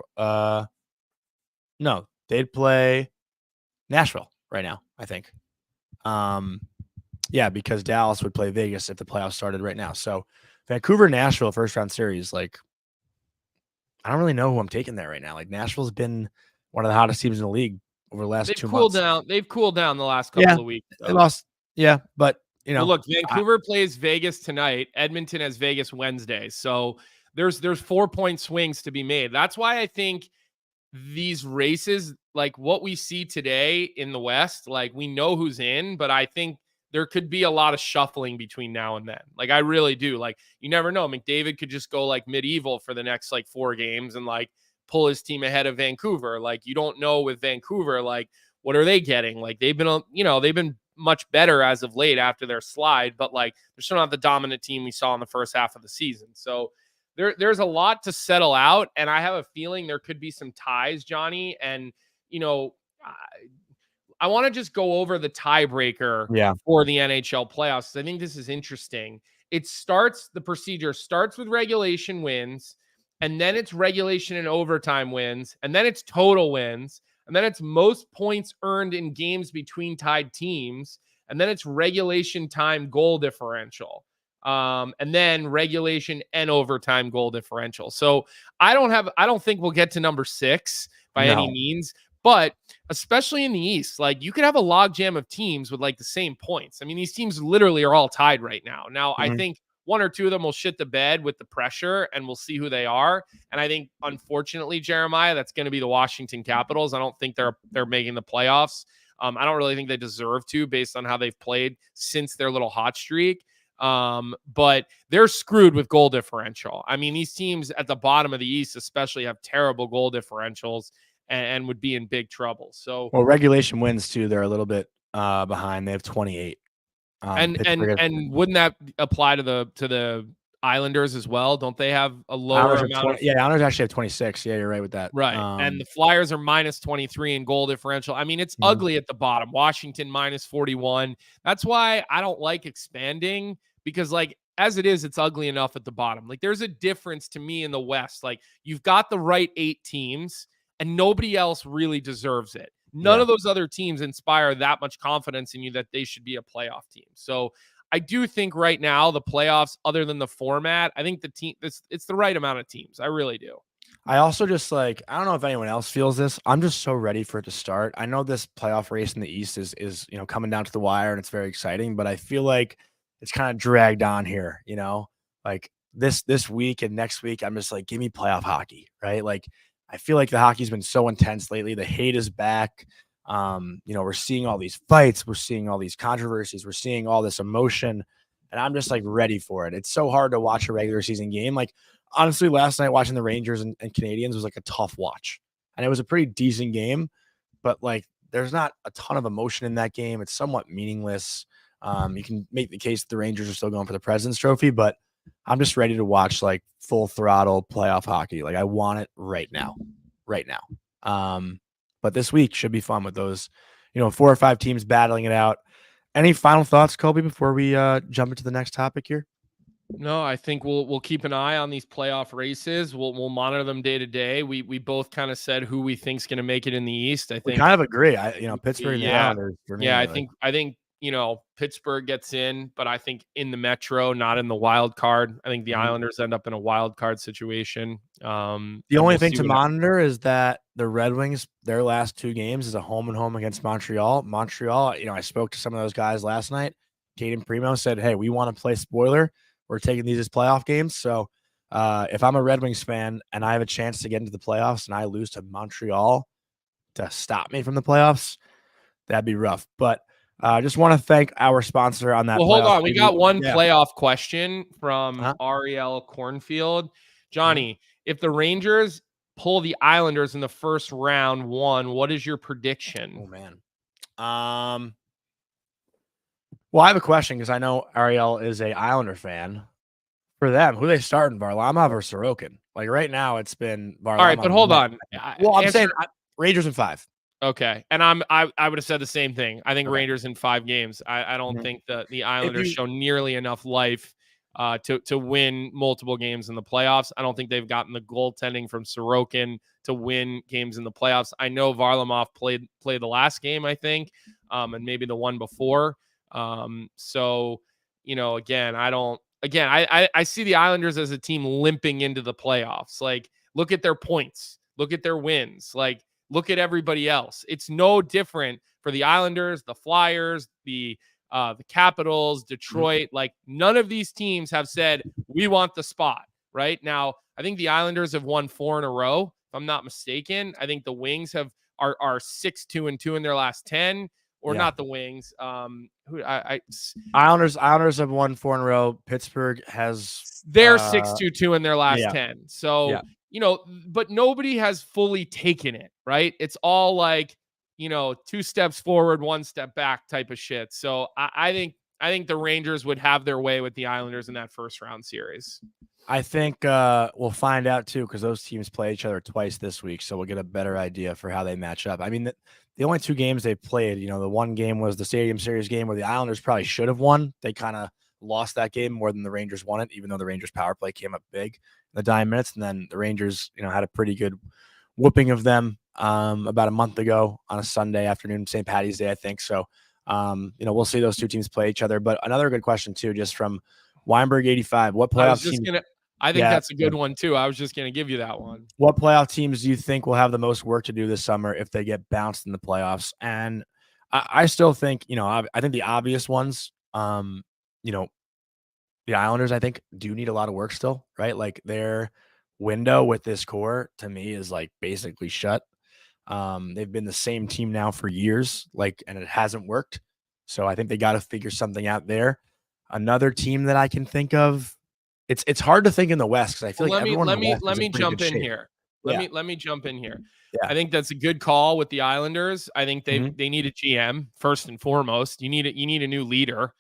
Speaker 1: No, they'd play Nashville right now, I think. Yeah, because Dallas would play Vegas if the playoffs started right now. So Vancouver, Nashville, first round series. I don't really know who I'm taking there right now. Nashville's been one of the hottest teams in the league over the last 2 months.
Speaker 2: They've cooled down the last couple of weeks.
Speaker 1: They lost. Yeah, but
Speaker 2: well, look, Vancouver plays Vegas tonight. Edmonton has Vegas Wednesday. So there's 4-point swings to be made. That's why I think these races, like what we see today in the West, we know who's in, but I think there could be a lot of shuffling between now and then. I really do. You never know. McDavid could just go medieval for the next 4 games and pull his team ahead of Vancouver. You don't know with Vancouver, what are they getting? They've been much better as of late after their slide, but they're still not the dominant team we saw in the first half of the season. So there's a lot to settle out, and I have a feeling there could be some ties, Johnny. And, I want to just go over the tiebreaker for the NHL playoffs. I think this is interesting. The procedure starts with regulation wins, and then it's regulation and overtime wins, and then it's total wins, and then it's most points earned in games between tied teams, and then it's regulation time goal differential. And then regulation and overtime goal differential. So I don't think we'll get to number 6 by any means, but especially in the East, you could have a logjam of teams with the same points. I mean, these teams literally are all tied right now. Now, I think 1 or 2 of them will shit the bed with the pressure, and we'll see who they are. And I think, unfortunately, Jeremiah, that's going to be the Washington Capitals. I don't think they're making the playoffs. I don't really think they deserve to, based on how they've played since their little hot streak. But they're screwed with goal differential. I mean, these teams at the bottom of the East especially have terrible goal differentials and would be in big trouble. So,
Speaker 1: well, regulation wins too. They're a little bit behind. They have 28.
Speaker 2: And wouldn't that apply to the Islanders as well? Don't they have a lower amount?
Speaker 1: Islanders actually have 26. Yeah, you're right with that.
Speaker 2: Right. And the Flyers are minus 23 in goal differential. I mean, it's ugly at the bottom. Washington minus 41. That's why I don't like expanding, because as it is, it's ugly enough at the bottom. There's a difference to me in the West. You've got the right 8 teams, and nobody else really deserves it. None of those other teams inspire that much confidence in you that they should be a playoff team. So I do think right now the playoffs, other than the format, I think it's the right amount of teams. I really do.
Speaker 1: I also just I don't know if anyone else feels this. I'm just so ready for it to start. I know this playoff race in the East is coming down to the wire, and it's very exciting, but I feel like it's kind of dragged on here, this week and next week. I'm just give me playoff hockey, right? I feel like the hockey's been so intense lately. The hate is back. We're seeing all these fights, we're seeing all these controversies, we're seeing all this emotion, and I'm just like ready for it. It's so hard to watch a regular season game. Like, honestly, last night watching the Rangers and Canadians was like a tough watch, and it was a pretty decent game, but like there's not a ton of emotion in that game. It's somewhat meaningless. You can make the case that the Rangers are still going for the President's Trophy, but I'm just ready to watch like full throttle playoff hockey. Like, I want it right now, right now. But this week should be fun with those, 4 or 5 teams battling it out. Any final thoughts, Colby, before we jump into the next topic here?
Speaker 2: No, I think we'll keep an eye on these playoff races. We'll monitor them day to day. We both kind of said who we think's going to make it in the East. I think
Speaker 1: we kind of agree. Pittsburgh and the Islanders for me.
Speaker 2: Yeah, I think Pittsburgh gets in, but I think in the Metro, not in the wild card. I think the Islanders end up in a wild card situation.
Speaker 1: The only thing to monitor is that the Red Wings, their last 2 games is a home and home against Montreal. Montreal, I spoke to some of those guys last night. Caden Primo said, "Hey, we want to play spoiler. We're taking these as playoff games." So if I'm a Red Wings fan and I have a chance to get into the playoffs and I lose to Montreal to stop me from the playoffs, that'd be rough. But I just want to thank our sponsor on that.
Speaker 2: Well, hold on. We got one playoff question from Ariel Cornfield. Johnny, if the Rangers pull the Islanders in the first round 1, what is your prediction?
Speaker 1: Oh, man. Well, I have a question because I know Ariel is a Islander fan. For them, who they starting, Varlamov or Sorokin? Like right now, it's been Varlamov.
Speaker 2: All right, but hold on.
Speaker 1: Well, I'm saying Rangers in 5.
Speaker 2: Okay, and I would have said the same thing. I think Rangers in 5 games. I don't think that the Islanders show nearly enough life to win multiple games in the playoffs. I don't think they've gotten the goaltending from Sorokin to win games in the playoffs. I know Varlamov played the last game, I think, and maybe the one before. So, again, I see the Islanders as a team limping into the playoffs. Like, look at their points, look at their wins, like look at everybody else. It's no different for the Islanders, the Flyers, the Capitals, Detroit. Like, none of these teams have said we want the spot right now. I think the Islanders have won 4 in a row, if I'm not mistaken. I think the Wings are 6-2-2 in their last 10. Or not the Wings.
Speaker 1: Islanders have won 4 in a row. Pittsburgh has
Speaker 2: they're 6-2-2 in their last 10. So but nobody has fully taken it, right? It's all like 2 steps forward, 1 step back type of shit. So I think the Rangers would have their way with the Islanders in that first round series.
Speaker 1: I think we'll find out too, because those teams play each other twice this week, so we'll get a better idea for how they match up. I mean, the only 2 games they played, the one game was the Stadium Series game where the Islanders probably should have won. They kind of lost that game more than the Rangers won it, even though the Rangers power play came up big in the dying minutes. And then the Rangers, had a pretty good whooping of them about a month ago on a Sunday afternoon, St. Paddy's Day, I think. So, we'll see those 2 teams play each other. But another good question too, just from Weinberg 85. What playoff team?
Speaker 2: I think that's a good one too. I was just going to give you that one.
Speaker 1: What playoff teams do you think will have the most work to do this summer if they get bounced in the playoffs? And I still think, I think the obvious ones, the Islanders, I think, do need a lot of work still, right? Like, their window with this core to me is like basically shut. They've been the same team now for years, and it hasn't worked. So I think they got to figure something out there. Another team that I can think of, it's hard to think in the West because I feel like everyone
Speaker 2: let me jump in here. Let me jump in here. Yeah. I think that's a good call with the Islanders. I think they need a GM first and foremost. You need a new leader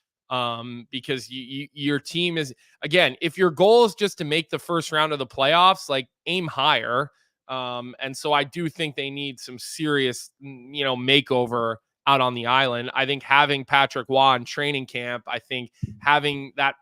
Speaker 2: because your team is, again, if your goal is just to make the first round of the playoffs, like, aim higher. And so I do think they need some serious makeover out on the island. I think having Patrick Waugh in training camp, I think having that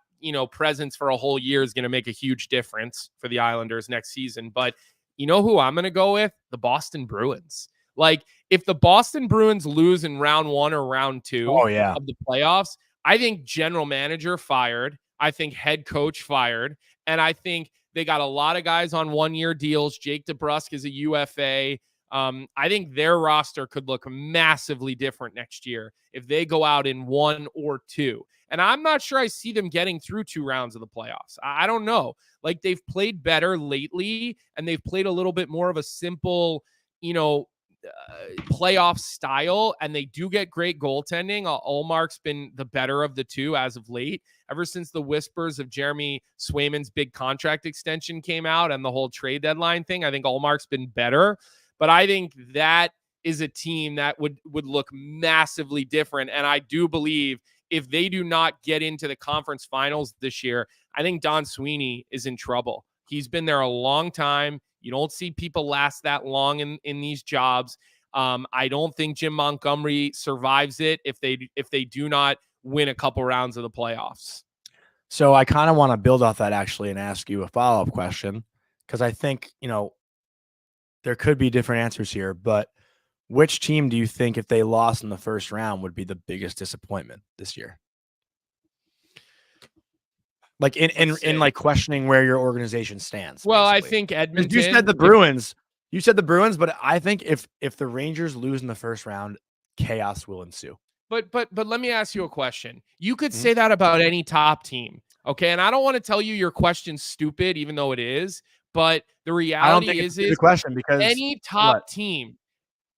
Speaker 2: presence for a whole year is going to make a huge difference for the Islanders next season. But who I'm going to go with? The Boston Bruins. Like, if the Boston Bruins lose in round 1 or round 2 of the playoffs, I think general manager fired. I think head coach fired. And I think they got a lot of guys on 1-year deals. Jake DeBrusk is a UFA. I think their roster could look massively different next year if they go out in 1 or 2. And I'm not sure I see them getting through 2 rounds of the playoffs. I don't know. Like, they've played better lately, and they've played a little bit more of a simple, playoff style, and they do get great goaltending. Ullmark's been the better of the two as of late. Ever since the whispers of Jeremy Swayman's big contract extension came out and the whole trade deadline thing, I think Ullmark's been better. But I think that is a team that would look massively different. And I do believe if they do not get into the conference finals this year, I think Don Sweeney is in trouble. He's been there a long time. You don't see people last that long in these jobs. I don't think Jim Montgomery survives it if they do not win a couple rounds of the playoffs.
Speaker 1: So I kind of want to build off that actually and ask you a follow-up question, because I think, there could be different answers here, but which team do you think, if they lost in the first round, would be the biggest disappointment this year? Like in like questioning where your organization stands.
Speaker 2: Well,
Speaker 1: basically.
Speaker 2: I think Edmonton.
Speaker 1: You said the Bruins. You said the Bruins, but I think if the Rangers lose in the first round, chaos will ensue.
Speaker 2: But let me ask you a question. You could say that about any top team, okay? And I don't want to tell you your question's stupid, even though it is. But the reality is
Speaker 1: the question, because
Speaker 2: any top team,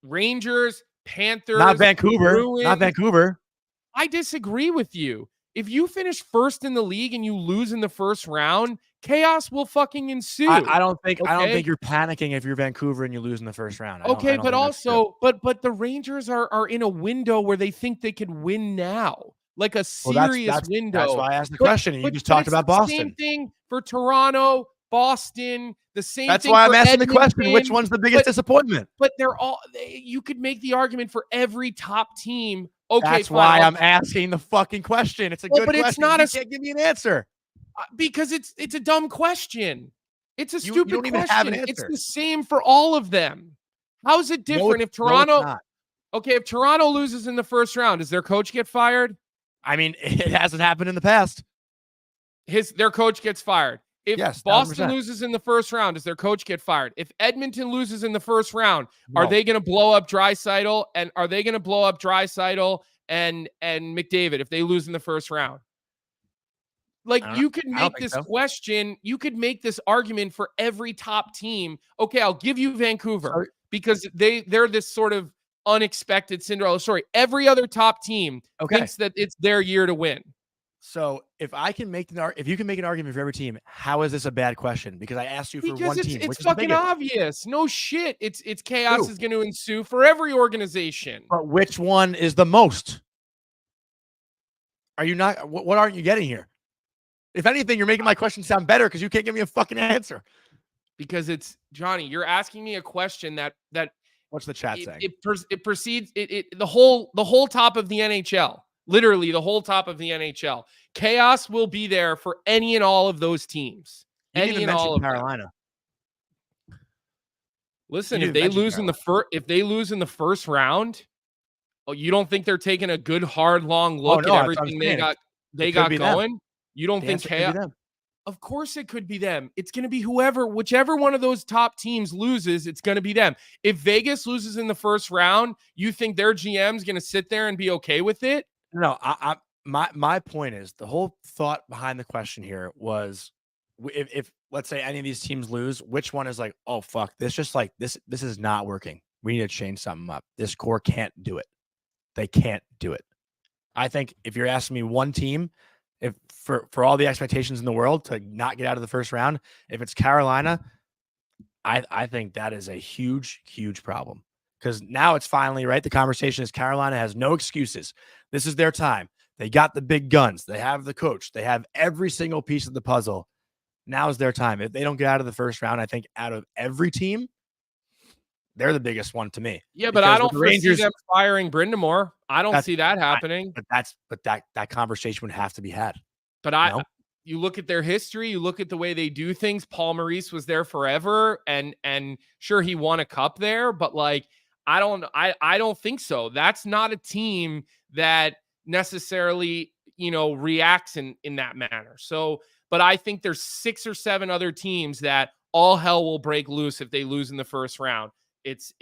Speaker 2: Rangers, Panthers,
Speaker 1: not Vancouver,
Speaker 2: Bruins,
Speaker 1: not Vancouver.
Speaker 2: I disagree with you. If you finish first in the league and you lose in the first round, chaos will fucking ensue.
Speaker 1: I don't think you're panicking if you're Vancouver and you lose in the first round.
Speaker 2: Okay, but also, but the Rangers are in a window where they think they could win now, like a serious window.
Speaker 1: That's why I asked the question. And you just talked about Boston.
Speaker 2: Same thing for Toronto, Boston. The same.
Speaker 1: That's
Speaker 2: thing
Speaker 1: why
Speaker 2: for
Speaker 1: I'm asking
Speaker 2: Edmonton.
Speaker 1: the question. Which one's the biggest disappointment?
Speaker 2: But they're all. You could make the argument for every top team. Okay,
Speaker 1: that's why I'm asking the fucking question. It's a good question.
Speaker 2: It's not.
Speaker 1: You can't give me an answer
Speaker 2: because it's a dumb question. It's a stupid
Speaker 1: you don't
Speaker 2: question.
Speaker 1: Even have an answer.
Speaker 2: It's the same for all of them. How is it different if Toronto? Okay, if Toronto loses in the first round, does their coach get fired?
Speaker 1: I mean, it hasn't happened in the past.
Speaker 2: Their coach gets fired. If Boston
Speaker 1: 100%.
Speaker 2: loses in the first round, does their coach get fired? If Edmonton loses in the first round, are they going to blow up Draisaitl? And are they going to blow up Draisaitl and McDavid if they lose in the first round? Like, you could make this question. You could make this argument for every top team. Okay, I'll give you Vancouver because they're this sort of unexpected Cinderella story. Every other top team thinks that it's their year to win.
Speaker 1: So if you can make an argument for every team, how is this a bad question? Because I asked you for one team.
Speaker 2: It's fucking obvious. No shit. It's chaos is going to ensue for every organization.
Speaker 1: But which one is the most? Are you not? What aren't you getting here? If anything, you're making my question sound better because you can't give me a fucking answer.
Speaker 2: Because it's Johnny. You're asking me a question that.
Speaker 1: What's the chat saying?
Speaker 2: It precedes the whole top of the NHL. Literally the whole top of the NHL. Chaos will be there for any and all of those teams. Any and all of
Speaker 1: Carolina.
Speaker 2: Listen, if they lose in the first round, you don't think they're taking a good hard long look at everything they got going? Them. You don't think chaos? Of course it could be them. It's going to be whichever one of those top teams loses, it's going to be them. If Vegas loses in the first round, you think their GM's going to sit there and be okay with it?
Speaker 1: No, my point is, the whole thought behind the question here was, if let's say any of these teams lose, which one is like, oh fuck, this is not working. We need to change something up. This core can't do it. They can't do it. I think if you're asking me one team, if for all the expectations in the world to not get out of the first round, if it's Carolina, I think that is a huge, huge problem. Because now it's finally right. The conversation is Carolina has no excuses. This is their time. They got the big guns. They have the coach. They have every single piece of the puzzle. Now is their time. If they don't get out of the first round, I think out of every team, they're the biggest one to me.
Speaker 2: Yeah, but I don't foresee them firing Brind'Amour. I don't see that happening.
Speaker 1: But that conversation would have to be had.
Speaker 2: But you look at their history, you look at the way they do things. Paul Maurice was there forever, and sure, he won a cup there, but like, I don't think so. That's not a team that necessarily, reacts in that manner. So, but I think there's 6 or 7 other teams that all hell will break loose if they lose in the first round. It's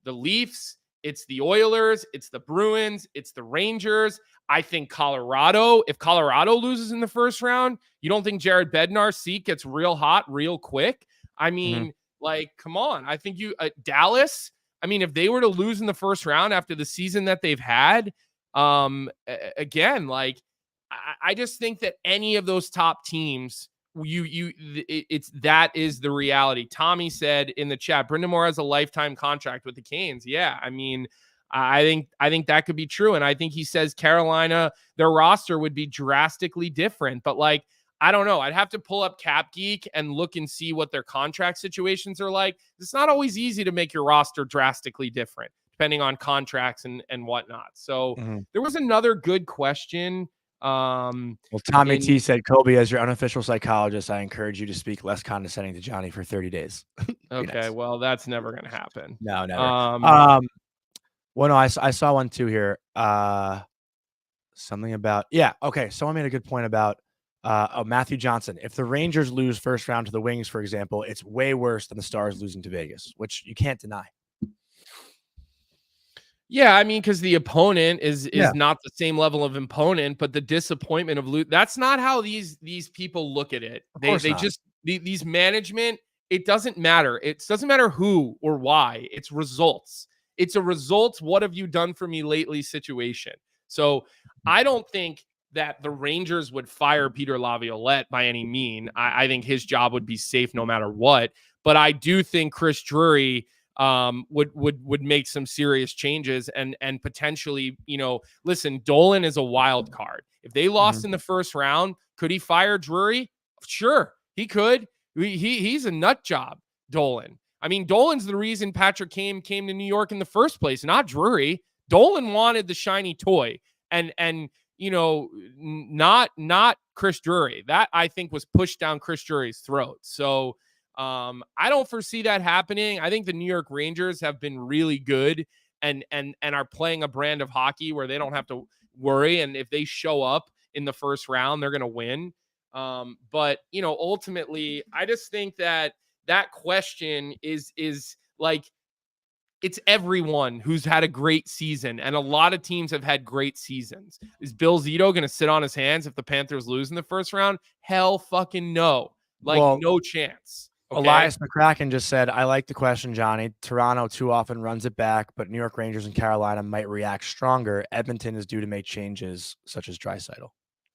Speaker 2: the Leafs, It's the Oilers, it's the Bruins, it's the Rangers. I think Colorado, if Colorado loses in the first round, you don't think Jared Bednar's seat gets real hot real quick? I mean, like, come on. I think Dallas, I mean, if they were to lose in the first round after the season that they've had, again, like, I just think that any of those top teams, that is the reality. Tommy said in the chat, Brind'Amour has a lifetime contract with the Canes. Yeah, I mean, I think that could be true, and I think he says Carolina, their roster would be drastically different. But like, I don't know. I'd have to pull up Cap Geek and look and see what their contract situations are like. It's not always easy to make your roster drastically different, depending on contracts and whatnot. So there was another good question.
Speaker 1: Well, Tommy T said, Colby, as your unofficial psychologist, I encourage you to speak less condescending to Johnny for 30 days.
Speaker 2: Okay, nice. Well, that's never going to happen.
Speaker 1: No, never. Well, no, I saw one too here. Something about, okay. Someone made a good point about Matthew Johnson. If the Rangers lose first round to the Wings, for example, it's way worse than the Stars losing to Vegas, which you can't deny.
Speaker 2: Yeah, I mean, because the opponent is not the same level of opponent, but the disappointment of that's not how these people look at it. They just these management, it doesn't matter. It doesn't matter who or why. It's results. It's a results. What have you done for me lately situation. So I don't think that the Rangers would fire Peter Laviolette by any mean. I think his job would be safe no matter what. But I do think Chris Drury would make some serious changes and potentially, listen, Dolan is a wild card. If they lost in the first round, could he fire Drury? Sure, he could. He's a nut job, Dolan. I mean, Dolan's the reason Patrick Kane came to New York in the first place, not Drury. Dolan wanted the shiny toy and not Chris Drury. That I think was pushed down Chris Drury's throat. So I don't foresee that happening. I think the New York Rangers have been really good and are playing a brand of hockey where they don't have to worry. And if they show up in the first round, they're going to win. But ultimately, I just think that question is like, it's everyone who's had a great season, and a lot of teams have had great seasons. Is Bill Zito going to sit on his hands if the Panthers lose in the first round? Hell fucking no. No chance. Okay?
Speaker 1: Elias McCracken just said, I like the question, Johnny. Toronto too often runs it back, but New York Rangers and Carolina might react stronger. Edmonton is due to make changes such as Draisaitl.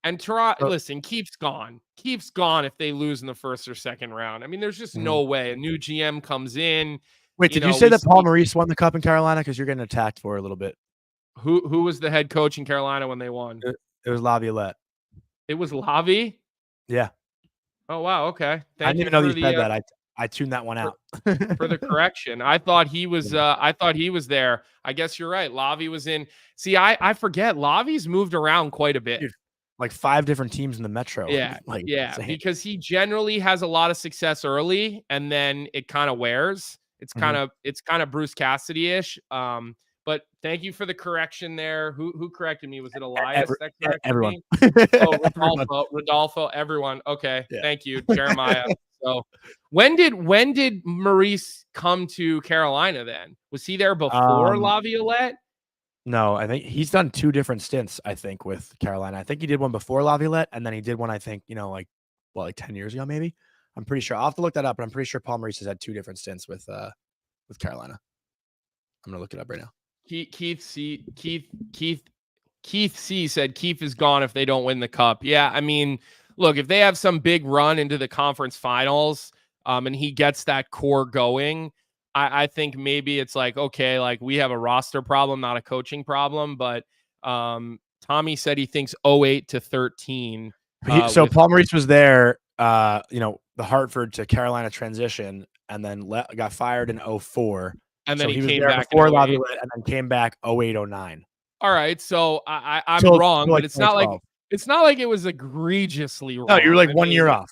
Speaker 2: And Toronto, listen, Keefe's gone. Keefe's gone if they lose in the first or second round. I mean, there's just no way. A new GM comes in.
Speaker 1: Wait, did you say that Paul Maurice won the cup in Carolina? Because you're getting attacked for a little bit.
Speaker 2: Who was the head coach in Carolina when they won?
Speaker 1: It was Laviolette.
Speaker 2: It was Lavi?
Speaker 1: Yeah.
Speaker 2: Oh, wow. Okay.
Speaker 1: I didn't even know you said that. I tuned that one out.
Speaker 2: For the correction. I thought he was there. I guess you're right. Lavi was in. See, I forget. Lavi's moved around quite a bit.
Speaker 1: Dude, like 5 different teams in the Metro.
Speaker 2: Yeah. Because he generally has a lot of success early and then it kind of wears. It's kind of Bruce Cassidy-ish. But thank you for the correction there. Who corrected me? Was it Elias that corrected
Speaker 1: everyone.
Speaker 2: Me? Oh, Rodolfo, everyone. Okay. Yeah. Thank you, Jeremiah. So when did Maurice come to Carolina then? Was he there before Laviolette?
Speaker 1: No, I think he's done 2 different stints, I think, with Carolina. I think he did one before Laviolette, and then he did one, I think, like 10 years ago, maybe. I'm pretty sure. I'll have to look that up, but I'm pretty sure Paul Maurice has had 2 different stints with Carolina. I'm gonna look it up right now.
Speaker 2: Keith C said Keefe is gone if they don't win the cup. Yeah, I mean, look, if they have some big run into the conference finals, and he gets that core going, I think maybe it's like, okay, like we have a roster problem, not a coaching problem. But Tommy said he thinks 08 to 13.
Speaker 1: So Paul Maurice was there, the Hartford to Carolina transition, and then got fired in 04.
Speaker 2: And then
Speaker 1: so
Speaker 2: he
Speaker 1: was
Speaker 2: came
Speaker 1: there
Speaker 2: back
Speaker 1: before Laviolette, and then came back 08-09.
Speaker 2: All right, so I'm wrong, but it's not like it was egregiously wrong.
Speaker 1: No, you're like 1 year off.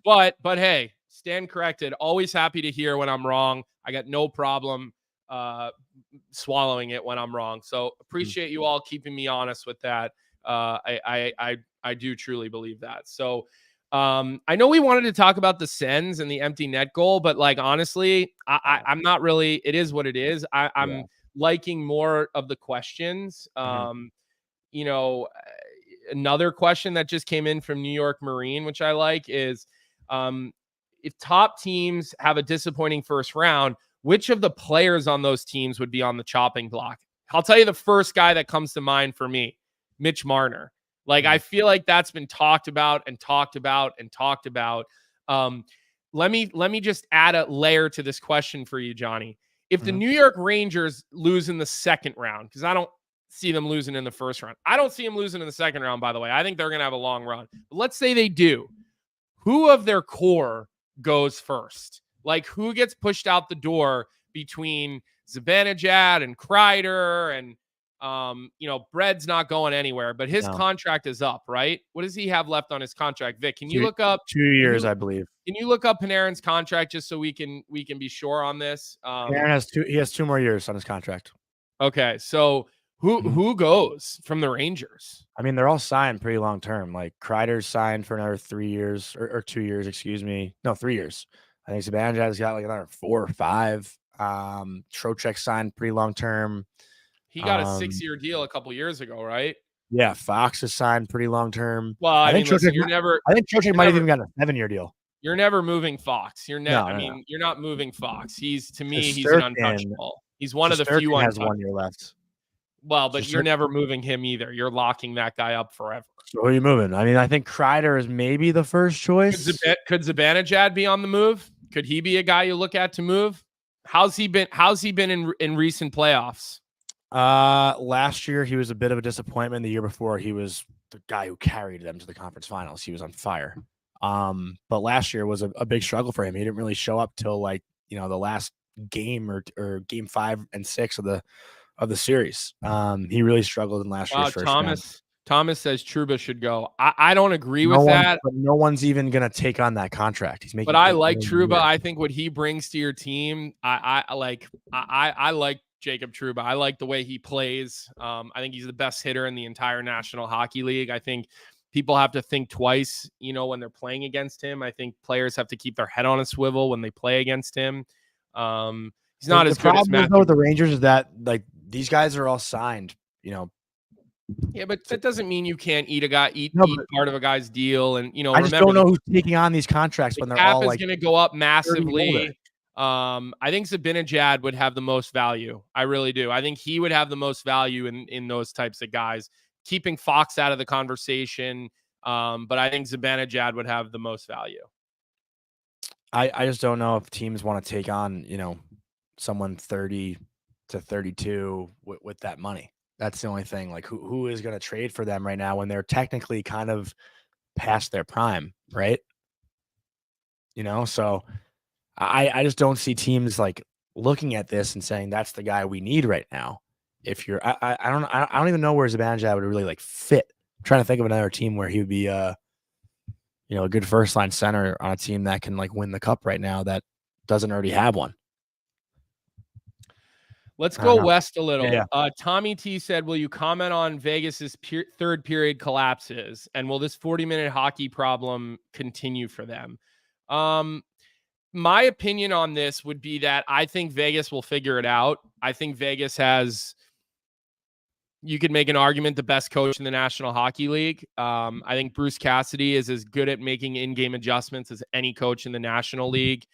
Speaker 2: But hey, stand corrected. Always happy to hear when I'm wrong. I got no problem swallowing it when I'm wrong. So appreciate you all keeping me honest with that. I do truly believe that. So I know we wanted to talk about the Sens and the empty net goal, but like honestly, I'm not really. It is what it is. I'm liking more of the questions. You know, another question that just came in from New York Marine, which I like, is if top teams have a disappointing first round, which of the players on those teams would be on the chopping block? I'll tell you the first guy that comes to mind for me, Mitch Marner. Like, I feel like that's been talked about and talked about and talked about. Let me just add a layer to this question for you, Johnny. If the New York Rangers lose in the second round, because I don't see them losing in the first round. I don't see them losing in the second round, by the way. I think they're going to have a long run. But let's say they do. Who of their core goes first? Like, who gets pushed out the door between Zibanejad and Kreider and Bread's not going anywhere, but his contract is up, right? What does he have left on his contract? Vic, can you look up
Speaker 1: 2 years, I believe.
Speaker 2: Can you look up Panarin's contract just so we can be sure on this?
Speaker 1: Panarin has 2 more years on his contract.
Speaker 2: Okay, so who goes from the Rangers?
Speaker 1: I mean, they're all signed pretty long term. Like, Kreider's signed for another 3 years or 2 years, excuse me. No, 3 years. I think Zibanejad's got like another 4 or 5. Trocheck signed pretty long term.
Speaker 2: He got a 6-year deal a couple years ago, right?
Speaker 1: Yeah, Fox is signed pretty long term.
Speaker 2: Well, I think Trocheck
Speaker 1: might have even got a 7-year deal.
Speaker 2: You're never moving Fox. You're not moving Fox. He's an untouchable. He's one of the few
Speaker 1: has 1 year left.
Speaker 2: Well, but you're never moving him either. You're locking that guy up forever.
Speaker 1: So who are you moving? I mean, I think Kreider is maybe the first choice.
Speaker 2: Could Zibanejad be on the move? Could he be a guy you look at to move? How's he been in recent playoffs?
Speaker 1: Last year he was a bit of a disappointment. The year before he was the guy who carried them to the conference finals. He was on fire. But last year was a big struggle for him. He didn't really show up till the last game or game 5 and 6 of the series. He really struggled in last year's first round.
Speaker 2: Thomas says Trouba should go. I don't agree with that.
Speaker 1: But no one's even gonna take on that contract.
Speaker 2: But I like Trouba. I think what he brings to your team, I like Jacob Trouba. I like the way he plays. I think he's the best hitter in the entire National Hockey League. I think people have to think twice, when they're playing against him. I think players have to keep their head on a swivel when they play against him. He's not as good as Matt.
Speaker 1: The the Rangers is that like these guys are all signed,
Speaker 2: Yeah, but that doesn't mean you can't eat part of a guy's deal. And
Speaker 1: I just don't know who's taking on these contracts when they're all like
Speaker 2: going to go up massively. I think Zibanejad would have the most value. I really do. I think he would have the most value in those types of guys. Keeping Fox out of the conversation, but I think Zibanejad would have the most value.
Speaker 1: I just don't know if teams want to take on, someone 30 to 32 with that money. That's the only thing. Like, who is going to trade for them right now when they're technically kind of past their prime, right? So I just don't see teams like looking at this and saying that's the guy we need right now. If you're, I don't even know where Zibanejad would really like fit. I'm trying to think of another team where he would be a good first line center on a team that can like win the cup right now that doesn't already have one.
Speaker 2: Let's go west a little. Yeah. Tommy T said, will you comment on Vegas's third period collapses? And will this 40-minute hockey problem continue for them? My opinion on this would be that I think Vegas will figure it out. I think Vegas has, you could make an argument, the best coach in the National Hockey League. I think Bruce Cassidy is as good at making in-game adjustments as any coach in the National League.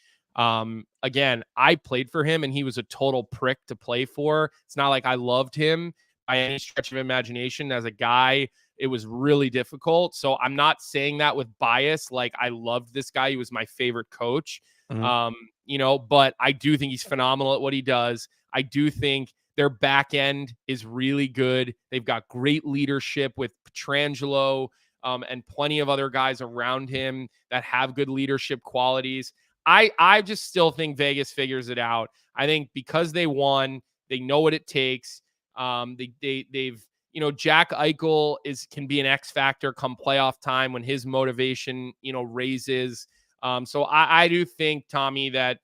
Speaker 2: Again, I played for him and he was a total prick to play for. It's not like I loved him by any stretch of imagination. As a guy, it was really difficult. So I'm not saying that with bias. Like, I loved this guy. He was my favorite coach. But I do think he's phenomenal at what he does. I do think their back end is really good. They've got great leadership with Pietrangelo, and plenty of other guys around him that have good leadership qualities. I just still think Vegas figures it out. I think because they won, they know what it takes. They've Jack Eichel can be an X factor come playoff time when his motivation, raises. So I do think, Tommy, that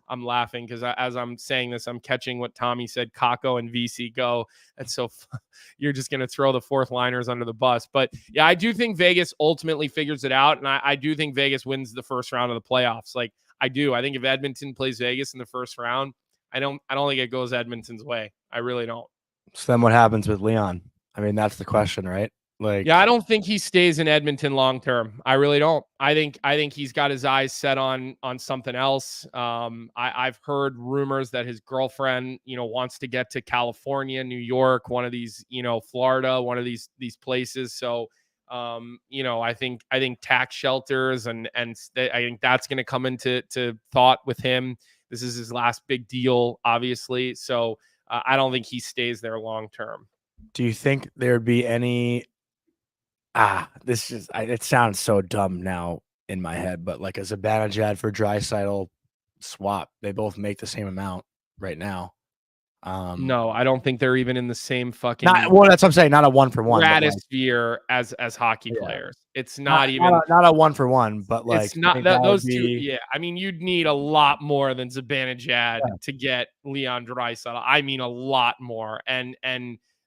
Speaker 2: I'm laughing because as I'm saying this, I'm catching what Tommy said, Kako and VC go. And so you're just going to throw the fourth liners under the bus. But yeah, I do think Vegas ultimately figures it out. And I do think Vegas wins the first round of the playoffs. Like, I do. I think if Edmonton plays Vegas in the first round, I don't think it goes Edmonton's way. I really don't.
Speaker 1: So then what happens with Leon? I mean, that's the question, right? Like,
Speaker 2: yeah, I don't think he stays in Edmonton long term. I really don't. I think he's got his eyes set on something else. I've heard rumors that his girlfriend, wants to get to California, New York, one of these, Florida, one of these places. So, I think tax shelters and I think that's going to come into thought with him. This is his last big deal, obviously. So I don't think he stays there long term.
Speaker 1: Do you think there'd be any? It sounds so dumb now in my head, but like a Zibanejad for Draisaitl swap, they both make the same amount right now.
Speaker 2: No, I don't think they're even in the same fucking
Speaker 1: that's what I'm saying. Not a 1-for-1
Speaker 2: stratosphere as hockey players. It's not even
Speaker 1: not a 1-for-1, but like
Speaker 2: it's not that those two. Yeah, I mean, you'd need a lot more than Zibanejad to get Leon Draisaitl. I mean, a lot more. And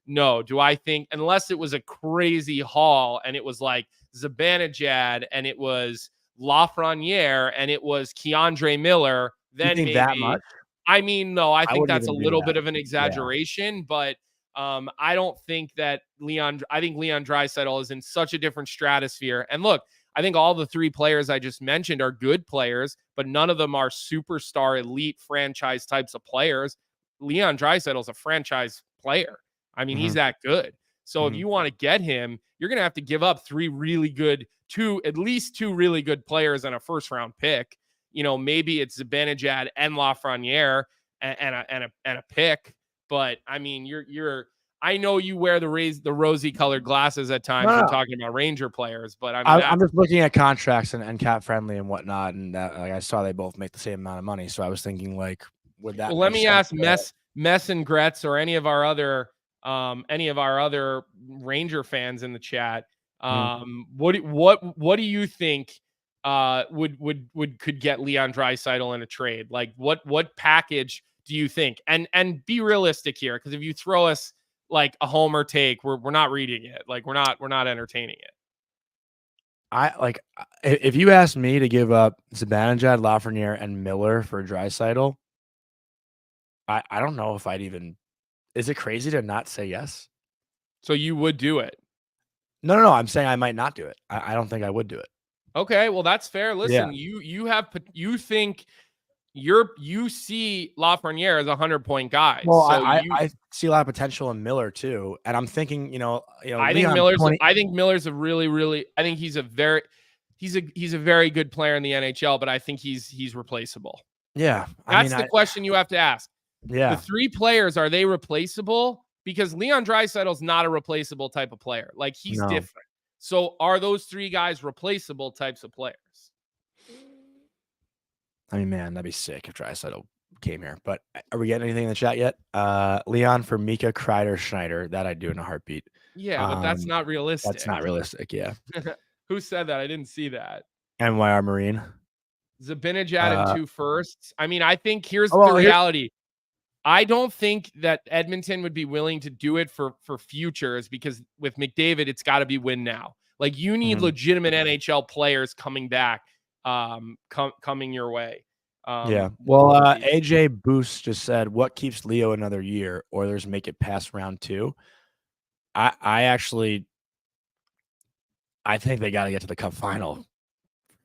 Speaker 2: no, do I think, unless it was a crazy haul and it was like Zibanejad and it was Lafreniere and it was Keandre Miller, then maybe
Speaker 1: that much?
Speaker 2: I mean, no, I think that's a little bit of an exaggeration, but I don't think that I think Leon Draisaitl is in such a different stratosphere. And look, I think all the three players I just mentioned are good players, but none of them are superstar elite franchise types of players. Leon Draisaitl is a franchise player. I mean, he's that good. So if you want to get him, you're going to have to give up at least two really good players and a first round pick. Maybe it's Zibanejad and Lafreniere and a pick. But I mean, I know you wear the rosy colored glasses at times when talking about Ranger players, but I mean,
Speaker 1: I'm just looking at contracts and cap friendly and whatnot, and I saw they both make the same amount of money. So I was thinking, like, would that?
Speaker 2: Well, let me ask Mess and Gretz or any of our other Ranger fans in the chat. What do you think could get Leon Draisaitl in a trade? Like what package do you think? And be realistic here, because if you throw us like a homer take, we're not reading it. Like we're not entertaining it.
Speaker 1: If you asked me to give up Zibanejad, Lafreniere, and Miller for Draisaitl, I don't know if I'd even. Is it crazy to not say yes?
Speaker 2: So you would do it?
Speaker 1: No. I'm saying I might not do it. I don't think I would do it.
Speaker 2: Okay, well that's fair. Listen, you see Lafreniere as a 100-point guy.
Speaker 1: Well, so I see a lot of potential in Miller too, and I'm thinking, I think
Speaker 2: Miller's a really I think he's a very good player in the NHL, but I think he's replaceable.
Speaker 1: Yeah,
Speaker 2: that's the question you have to ask.
Speaker 1: Yeah,
Speaker 2: the three players, are they replaceable? Because Leon Draisaitl's not a replaceable type of player. Like he's different. So are those three guys replaceable types of players?
Speaker 1: I mean, man, that'd be sick if Draisaitl came here. But are we getting anything in the chat yet? Leon for Mika, Kreider, Schneider. That I'd do in a heartbeat.
Speaker 2: Yeah, but that's not realistic.
Speaker 1: That's not realistic, yeah.
Speaker 2: Who said that? I didn't see that.
Speaker 1: NYR Marine.
Speaker 2: Zibanejad and 2 firsts. I mean, I think here's the reality. I don't think that Edmonton would be willing to do it for futures, because with McDavid, it's got to be win now. Like you need legitimate NHL players coming back, coming your way.
Speaker 1: Yeah. Well, AJ Boost just said, what keeps Leo another year? Oilers make it past round 2. I think they got to get to the Cup final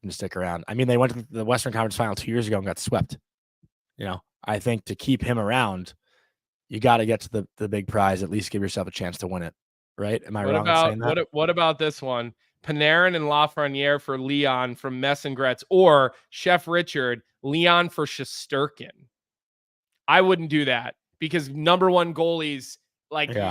Speaker 1: and stick around. I mean, they went to the Western Conference final 2 years ago and got swept. I think to keep him around, you got to get to the big prize. At least give yourself a chance to win it, right? Am I wrong in saying that?
Speaker 2: What about this one? Panarin and Lafreniere for Leon from Messengretz, or Chef Richard, Leon for Shesterkin. I wouldn't do that, because number one goalies,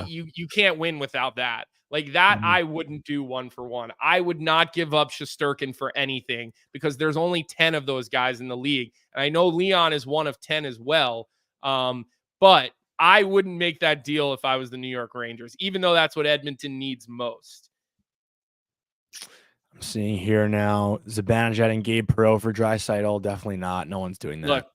Speaker 2: you can't win without that. Like that, I wouldn't do 1-for-1. I would not give up Shesterkin for anything, because there's only 10 of those guys in the league. And I know Leon is one of 10 as well. But I wouldn't make that deal if I was the New York Rangers, even though that's what Edmonton needs most.
Speaker 1: I'm seeing here now, Zibanejad and Gabe Perreault for Draisaitl. Definitely not. No one's doing that.
Speaker 2: Look,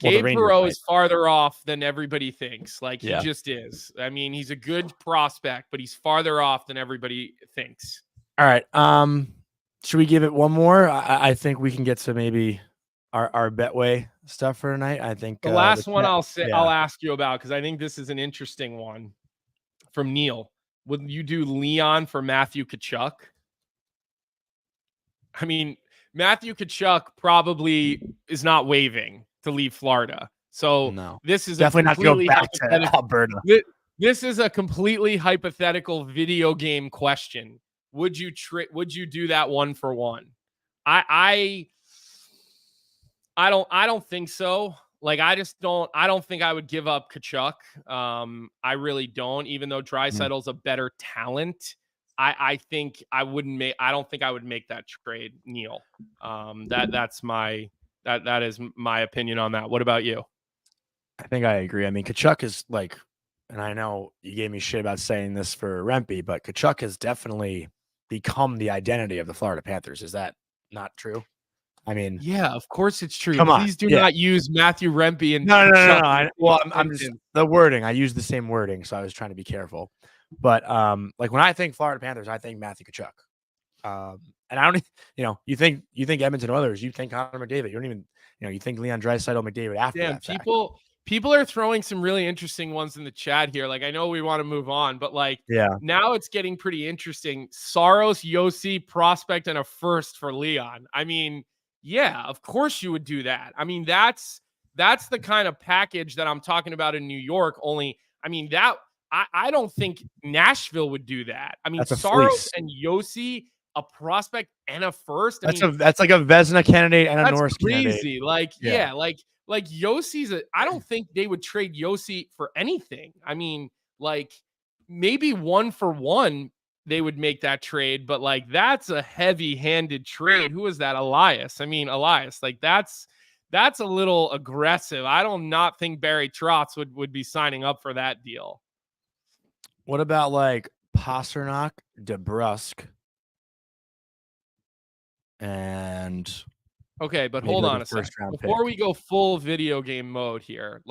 Speaker 2: Gabe Perreault is farther off than everybody thinks. Like he just is. I mean, he's a good prospect, but he's farther off than everybody thinks.
Speaker 1: All right. Should we give it one more? I think we can get to maybe our Betway stuff for tonight. I think
Speaker 2: the last one I'll ask you about, because I think this is an interesting one from Neil. Would you do Leon for Matthew Tkachuk? I mean, Matthew Tkachuk probably is not waiving to leave Florida. So
Speaker 1: no,
Speaker 2: this is
Speaker 1: definitely not to go back to Alberta.
Speaker 2: This is a completely hypothetical video game question. Would you do that 1-for-1? I don't think so. Like, I don't think I would give up Tkachuk. I really don't, even though Draisaitl's a better talent. I think I don't think I would make that trade, Neil. That is my opinion on that. What about you?
Speaker 1: I think I agree. I mean, Tkachuk is like, and I know you gave me shit about saying this for Rempe, but Tkachuk has definitely become the identity of the Florida Panthers. Is that not true? I mean,
Speaker 2: yeah, of course it's true.
Speaker 1: Come on.
Speaker 2: Please do not use Matthew Rempe and
Speaker 1: no. I'm just the wording. I use the same wording, so I was trying to be careful. But like when I think Florida Panthers, I think Matthew Tkachuk. And I don't, you think Edmonton Oilers, you think Connor McDavid. You don't even, you think Leon Draisaitl McDavid after that.
Speaker 2: People are throwing some really interesting ones in the chat here. Like, I know we want to move on, but now it's getting pretty interesting. Saros, Yossi, prospect, and a first for Leon. I mean, yeah, of course you would do that. I mean, that's the kind of package that I'm talking about in New York. Only, I mean, that I don't think Nashville would do that. I mean, Saros and Yossi, a prospect and a first.
Speaker 1: That's like a Vezina candidate and a Norris
Speaker 2: crazy.
Speaker 1: candidate.
Speaker 2: Like Yossi's I don't think they would trade Yossi for anything. I mean, like maybe 1-for-1 they would make that trade, but like that's a heavy-handed trade. Who is that? Elias. I mean, Elias, like that's a little aggressive. I don't not think Barry Trotz would be signing up for that deal.
Speaker 1: What about like Pastrnak, DeBrusk, and
Speaker 2: okay, but hold on a second. Before we go full video game mode here,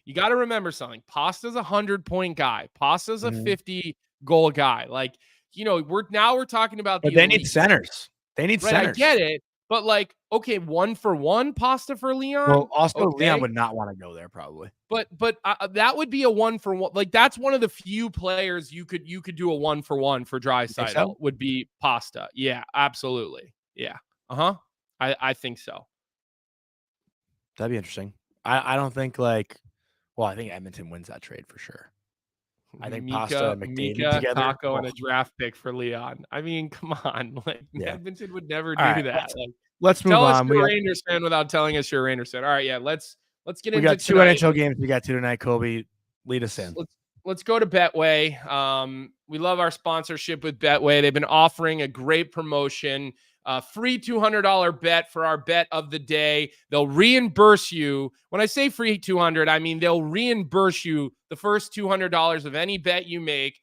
Speaker 2: you got to remember something. Pasta's a 100-point guy. Pasta's a 50-goal guy. Like, we're talking about
Speaker 1: but they need centers. They need centers.
Speaker 2: I get it. But like, okay, 1-for-1 Pasta for Leon.
Speaker 1: Well, also Leon would not want to go there probably.
Speaker 2: But that would be a 1-for-1. Like, that's one of the few players you could do a 1-for-1 for Draisaitl.
Speaker 1: So?
Speaker 2: Would be Pasta. Yeah, absolutely. Yeah. I think so.
Speaker 1: That'd be interesting. I don't think I think Edmonton wins that trade for sure. I think Pasta and McDavid together.
Speaker 2: Taco and a draft pick for Leon. I mean, come on. Like, Edmonton would never do that.
Speaker 1: Let's move on.
Speaker 2: Tell us you're a Rangers fan without telling us you're a Rangers fan. All right, yeah. Let's get into.
Speaker 1: We got two NHL games. We got two tonight. Colby, lead us in.
Speaker 2: Let's go to Betway. We love our sponsorship with Betway. They've been offering a great promotion. Free $200 bet for our bet of the day. They'll reimburse you. When I say free $200, I mean they'll reimburse you the first $200 of any bet you make.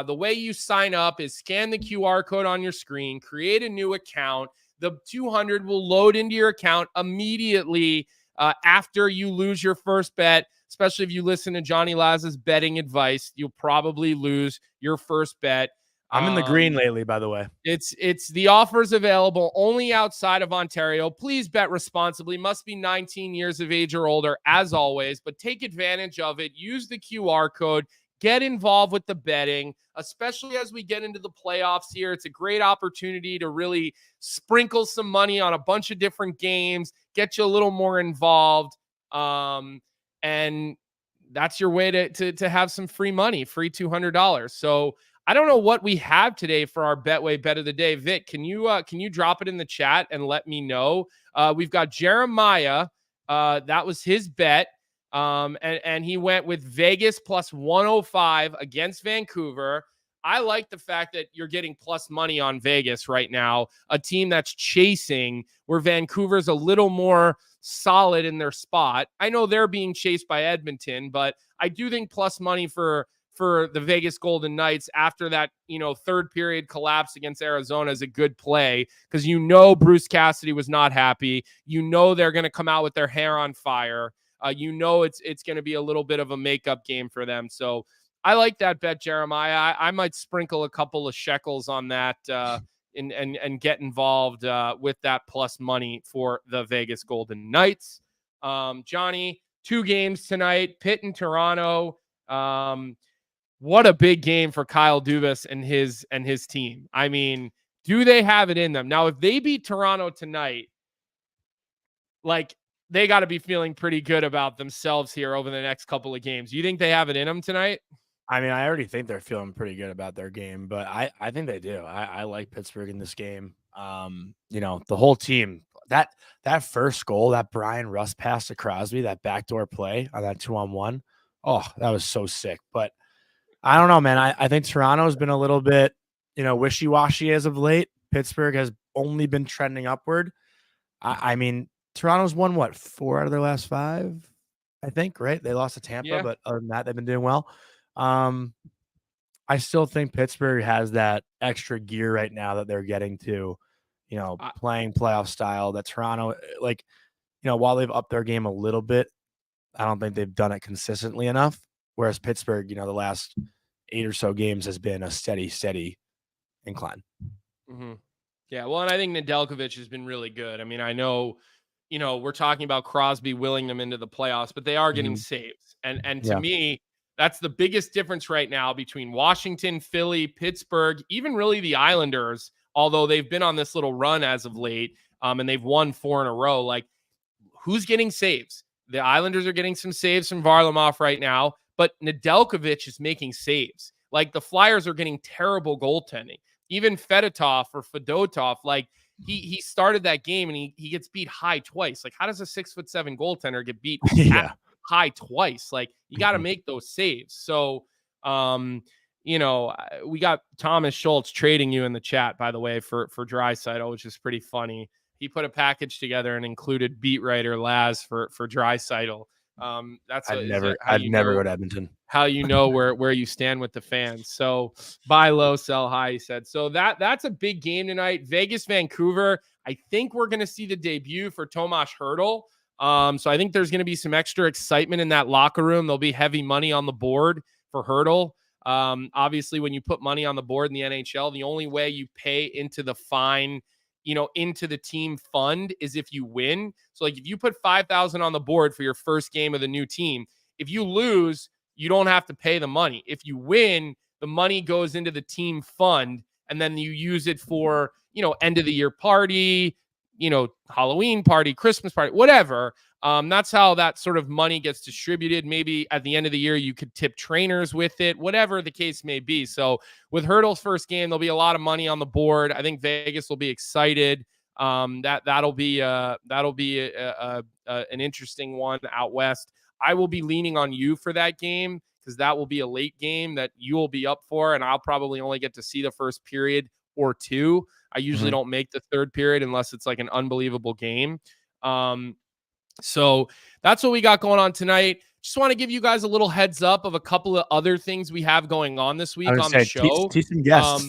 Speaker 2: The way you sign up is scan the QR code on your screen, create a new account. The $200 will load into your account immediately after you lose your first bet. Especially if you listen to Jonny Lazarus betting advice, you'll probably lose your first bet.
Speaker 1: I'm in the green lately, by the way.
Speaker 2: It's the offers available only outside of Ontario. Please bet responsibly. Must be 19 years of age or older, as always. But take advantage of it. Use the QR code. Get involved with the betting, especially as we get into the playoffs here. It's a great opportunity to really sprinkle some money on a bunch of different games, get you a little more involved. And that's your way to have some free money, free $200. So I don't know what we have today for our Betway bet of the day. Vic, can you drop it in the chat and let me know? We've got Jeremiah. That was his bet. And he went with Vegas plus 105 against Vancouver. I like the fact that you're getting plus money on Vegas right now, a team that's chasing, where Vancouver's a little more solid in their spot. I know they're being chased by Edmonton, but I do think plus money for the Vegas Golden Knights after that, third period collapse against Arizona is a good play, because Bruce Cassidy was not happy. They're going to come out with their hair on fire. It's going to be a little bit of a makeup game for them. So I like that bet, Jeremiah. I might sprinkle a couple of shekels on that and get involved with that plus money for the Vegas Golden Knights. Johnny, 2 games tonight, Pitt and Toronto. What a big game for Kyle Dubas and his team. I mean, do they have it in them? Now, if they beat Toronto tonight, like, they got to be feeling pretty good about themselves here over the next couple of games. You think they have it in them tonight?
Speaker 1: I mean, I already think they're feeling pretty good about their game, but I think they do. I like Pittsburgh in this game. The whole team, that first goal, that Brian Rust pass to Crosby, that backdoor play on that 2-on-1. Oh, that was so sick. But I don't know, man. I think Toronto's been a little bit, wishy-washy as of late. Pittsburgh has only been trending upward. I mean, Toronto's won, 4 out of their last 5, I think, right? They lost to Tampa, but other than that, they've been doing well. I still think Pittsburgh has that extra gear right now that they're getting to, playing playoff style. That Toronto, while they've upped their game a little bit, I don't think they've done it consistently enough. Whereas Pittsburgh, the last 8 or so games has been a steady incline.
Speaker 2: Mm-hmm. Yeah, well, and I think Nedeljkovic has been really good. I mean, I know, we're talking about Crosby willing them into the playoffs, but they are getting saves. And to me, that's the biggest difference right now between Washington, Philly, Pittsburgh, even really the Islanders, although they've been on this little run as of late, and they've won 4 in a row. Like, who's getting saves? The Islanders are getting some saves from Varlamov right now, but Nedeljkovic is making saves. Like, the Flyers are getting terrible goaltending. Even Fedotov or Fedotov, like, he started that game and he gets beat high twice. Like, how does a 6'7" goaltender get beat high twice? Like, you got to make those saves. So, we got Thomas Schultz trading you in the chat, by the way, for Draisaitl, which is pretty funny. He put a package together and included beat writer Laz for Draisaitl. I'd
Speaker 1: never go to Edmonton.
Speaker 2: How where you stand with the fans. So buy low, sell high, he said. So that's a big game tonight. Vegas, Vancouver. I think we're going to see the debut for Tomas Hertl. So I think there's going to be some extra excitement in that locker room. There'll be heavy money on the board for Hertl. Obviously, when you put money on the board in the NHL, the only way you pay into the fine, into the team fund is if you win. So, like, if you put $5,000 on the board for your first game of the new team, if you lose, you don't have to pay the money. If you win, the money goes into the team fund, and then you use it for, end of the year party, Halloween party, Christmas party, whatever. That's how that sort of money gets distributed. Maybe at the end of the year, you could tip trainers with it, whatever the case may be. So with Hertl's first game, there'll be a lot of money on the board. I think Vegas will be excited. That'll be an interesting one out west. I will be leaning on you for that game because that will be a late game that you will be up for, and I'll probably only get to see the first period or 2. I usually don't make the third period unless it's like an unbelievable game. So that's what we got going on tonight. Just want to give you guys a little heads up of a couple of other things we have going on this week on the show.
Speaker 1: Teach some guests.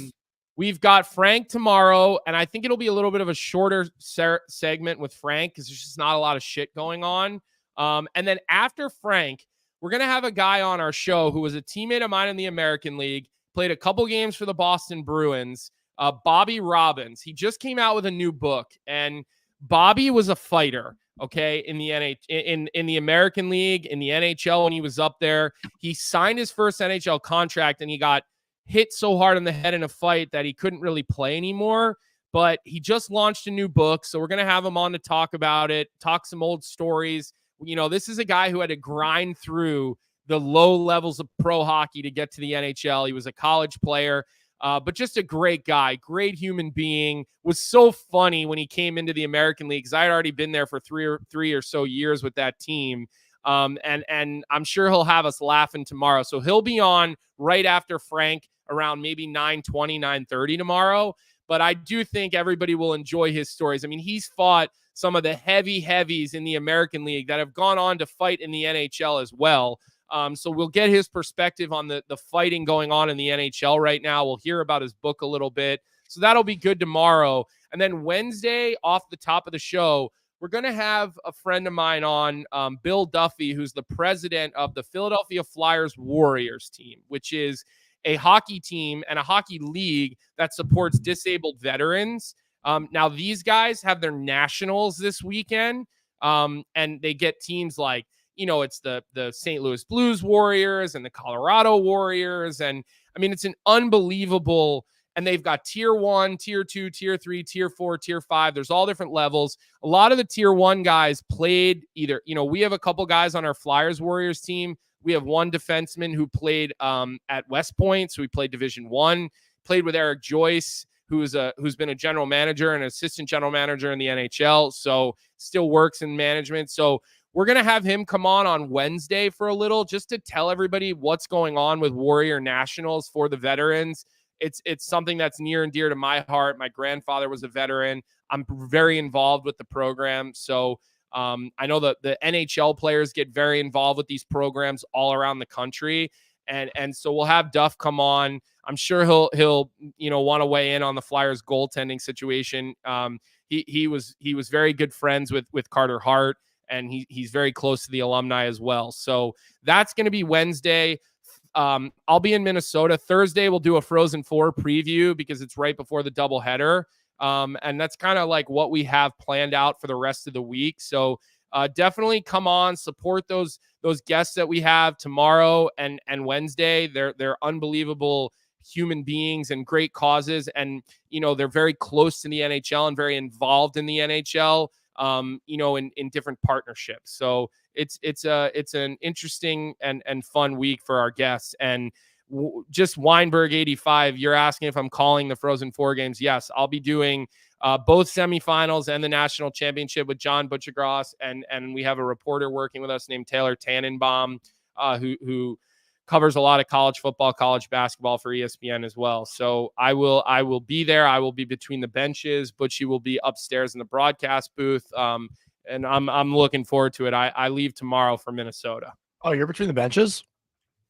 Speaker 2: We've got Frank tomorrow, and I think it'll be a little bit of a shorter segment with Frank because there's just not a lot of shit going on. And then after Frank, we're going to have a guy on our show who was a teammate of mine in the American League, played a couple games for the Boston Bruins, Bobby Robbins. He just came out with a new book, and Bobby was a fighter, okay, in the in the American League, in the NHL when he was up there. He signed his first NHL contract, and he got hit so hard in the head in a fight that he couldn't really play anymore. But he just launched a new book, so we're going to have him on to talk about it, talk some old stories. This is a guy who had to grind through the low levels of pro hockey to get to the NHL. He was a college player, but just a great guy, great human being. Was so funny when he came into the American League because I had already been there for three or so years with that team. And I'm sure he'll have us laughing tomorrow. So he'll be on right after Frank around maybe 9:20, 9:30 tomorrow. But I do think everybody will enjoy his stories. I mean, he's fought some of the heavies in the American League that have gone on to fight in the NHL as well. So we'll get his perspective on the fighting going on in the NHL right now. We'll hear about his book a little bit. So that'll be good tomorrow. And then Wednesday, off the top of the show, we're going to have a friend of mine on, Bill Duffy, who's the president of the Philadelphia Flyers Warriors team, which is a hockey team and a hockey league that supports disabled veterans. Now these guys have their nationals this weekend, and they get teams like, it's the St. Louis Blues Warriors and the Colorado Warriors. And I mean, it's an unbelievable, and they've got tier 1, tier 2, tier 3, tier 4, tier 5. There's all different levels. A lot of the tier 1 guys played either, we have a couple guys on our Flyers Warriors team. We have one defenseman who played at West Point. So he played Division 1, played with Eric Joyce, who's been a general manager and assistant general manager in the NHL. So still works in management. So we're going to have him come on Wednesday for a little, just to tell everybody what's going on with Warrior Nationals for the veterans. It's something that's near and dear to my heart. My grandfather was a veteran. I'm very involved with the program. So I know that the NHL players get very involved with these programs all around the country. And so we'll have Duff come on. I'm sure he'll want to weigh in on the Flyers goaltending situation. He was very good friends with Carter Hart, and he's very close to the alumni as well. So that's going to be Wednesday. I'll be in Minnesota. Thursday, we'll do a Frozen Four preview because it's right before the doubleheader. And that's kind of like what we have planned out for the rest of the week. So definitely come on, support those guests that we have tomorrow and Wednesday. They're unbelievable human beings and great causes. And, they're very close to the NHL and very involved in the NHL, in different partnerships. So it's an interesting and fun week for our guests. And just Weinberg 85, you're asking if I'm calling the Frozen Four games. Yes, I'll be doing both semifinals and the national championship with John Butchergross, and we have a reporter working with us named Taylor Tannenbaum, who covers a lot of college football, college basketball for ESPN as well. So I will be there. I will be between the benches. Butchie will be upstairs in the broadcast booth. And I'm looking forward to it. I leave tomorrow for Minnesota.
Speaker 1: Oh, you're between the benches?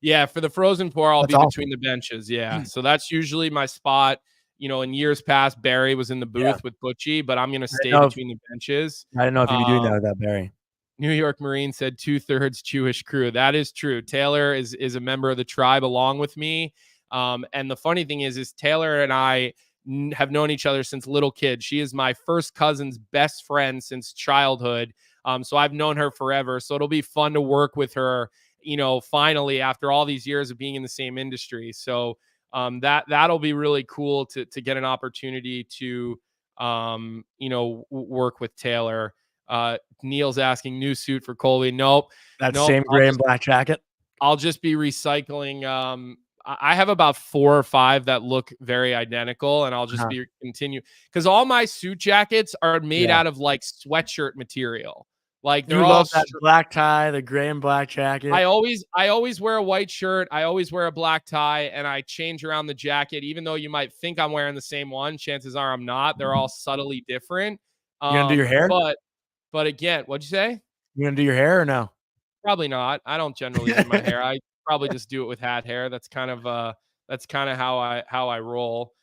Speaker 2: Yeah, for the Frozen Four, I'll be
Speaker 1: awesome.
Speaker 2: between the benches. Yeah, so that's usually my spot. In years past, Barry was in the booth with Butchie, but I'm going to stay between the benches.
Speaker 1: I didn't know if you'd be doing that without Barry.
Speaker 2: New York Marine said 2/3 Jewish crew. That is true. Taylor is a member of the tribe along with me. And the funny thing is Taylor and I have known each other since little kids. She is my first cousin's best friend since childhood. So I've known her forever. So it'll be fun to work with her, finally after all these years of being in the same industry. So that'll be really cool to get an opportunity to, work with Taylor. Neil's asking new suit for Colby. Nope.
Speaker 1: Same gray and black jacket.
Speaker 2: I'll just be recycling. I have about 4 or 5 that look very identical, and I'll just continue because all my suit jackets are made out of like sweatshirt material. Like they're all
Speaker 1: that black tie, the gray and black jacket.
Speaker 2: I always wear a white shirt. I always wear a black tie, and I change around the jacket. Even though you might think I'm wearing the same one, chances are I'm not. They're all subtly different.
Speaker 1: You gonna do your hair?
Speaker 2: But again, what'd you say?
Speaker 1: You gonna do your hair or no?
Speaker 2: Probably not. I don't generally do my hair. I probably just do it with hat hair. That's kind of how I roll.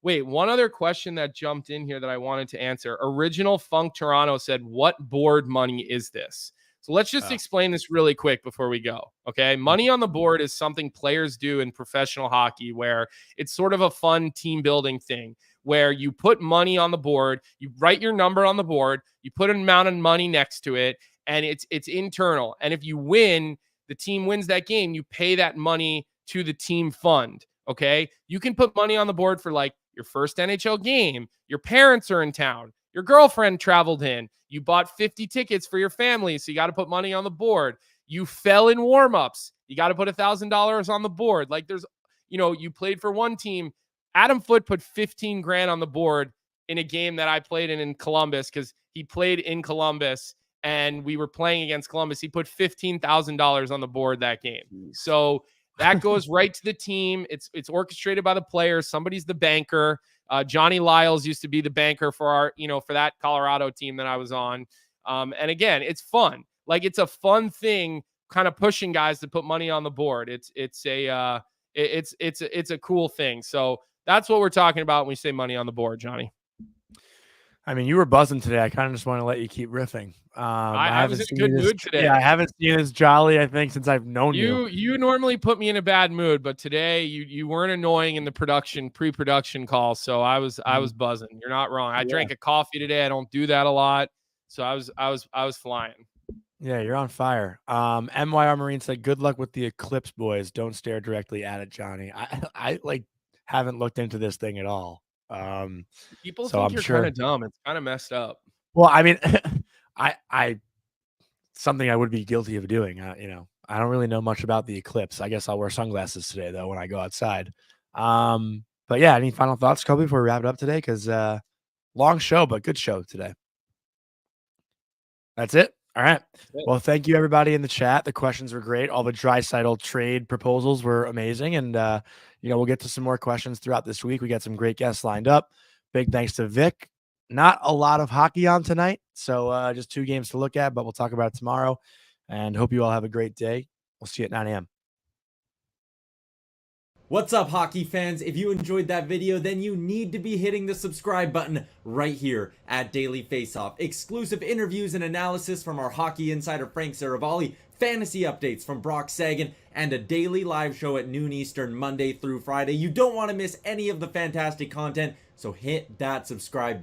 Speaker 2: Wait, one other question that jumped in here that I wanted to answer. Original Funk Toronto said, "What board money is this?" So let's just explain this really quick before we go. Okay. Money on the board is something players do in professional hockey where it's sort of a fun team building thing where you put money on the board, you write your number on the board, you put an amount of money next to it, and it's internal. And if you win, the team wins that game, you pay that money to the team fund. Okay. You can put money on the board for like your first NHL game, your parents are in town, your girlfriend traveled in, you bought 50 tickets for your family, so you got to put money on the board. You fell in warmups, you got to put $1,000 on the board. Like there's, you played for one team. Adam Foote put 15 grand on the board in a game that I played in Columbus because he played in Columbus and we were playing against Columbus. He put $15,000 on the board that game. So that goes right to the team. It's orchestrated by the players. Somebody's the banker. Jonny Lazarus used to be the banker for our, for that Colorado team that I was on. And again, it's fun. Like it's a fun thing, kind of pushing guys to put money on the board. It's a cool thing. So that's what we're talking about when we say money on the board, Johnny.
Speaker 1: I mean, you were buzzing today. I kind of just want to let you keep riffing.
Speaker 2: I was in a good mood today.
Speaker 1: Yeah, I haven't seen as jolly, I think, since I've known you.
Speaker 2: You normally put me in a bad mood, but today you weren't annoying in the pre-production call, so I was buzzing. You're not wrong. I drank a coffee today. I don't do that a lot, so I was flying.
Speaker 1: Yeah, you're on fire. MYR Marine said, "Good luck with the eclipse, boys. Don't stare directly at it, Johnny." I like haven't looked into this thing at all.
Speaker 2: People
Speaker 1: so
Speaker 2: think
Speaker 1: I'm
Speaker 2: you're
Speaker 1: sure
Speaker 2: kind of dumb. It's kind of messed up.
Speaker 1: Well, I mean, I something I would be guilty of doing. You know, I don't really know much about the eclipse. I guess I'll wear sunglasses today though when I go outside. But yeah, any final thoughts, Kobe, before we wrap it up today? Because long show, but good show today. That's it. All right. Well, thank you everybody in the chat. The questions were great. All the Draisaitl trade proposals were amazing, and you know, we'll get to some more questions throughout this week. We got some great guests lined up. Big thanks to Vic. Not a lot of hockey on tonight, so just 2 games to look at, but we'll talk about it tomorrow. And hope you all have a great day. We'll see you at 9 a.m.
Speaker 3: What's up, hockey fans? If you enjoyed that video, then you need to be hitting the subscribe button right here at Daily Faceoff. Exclusive interviews and analysis from our hockey insider Frank Saravalli, fantasy updates from Brock Sagan, and a daily live show at noon Eastern Monday through Friday. You don't want to miss any of the fantastic content, so hit that subscribe button.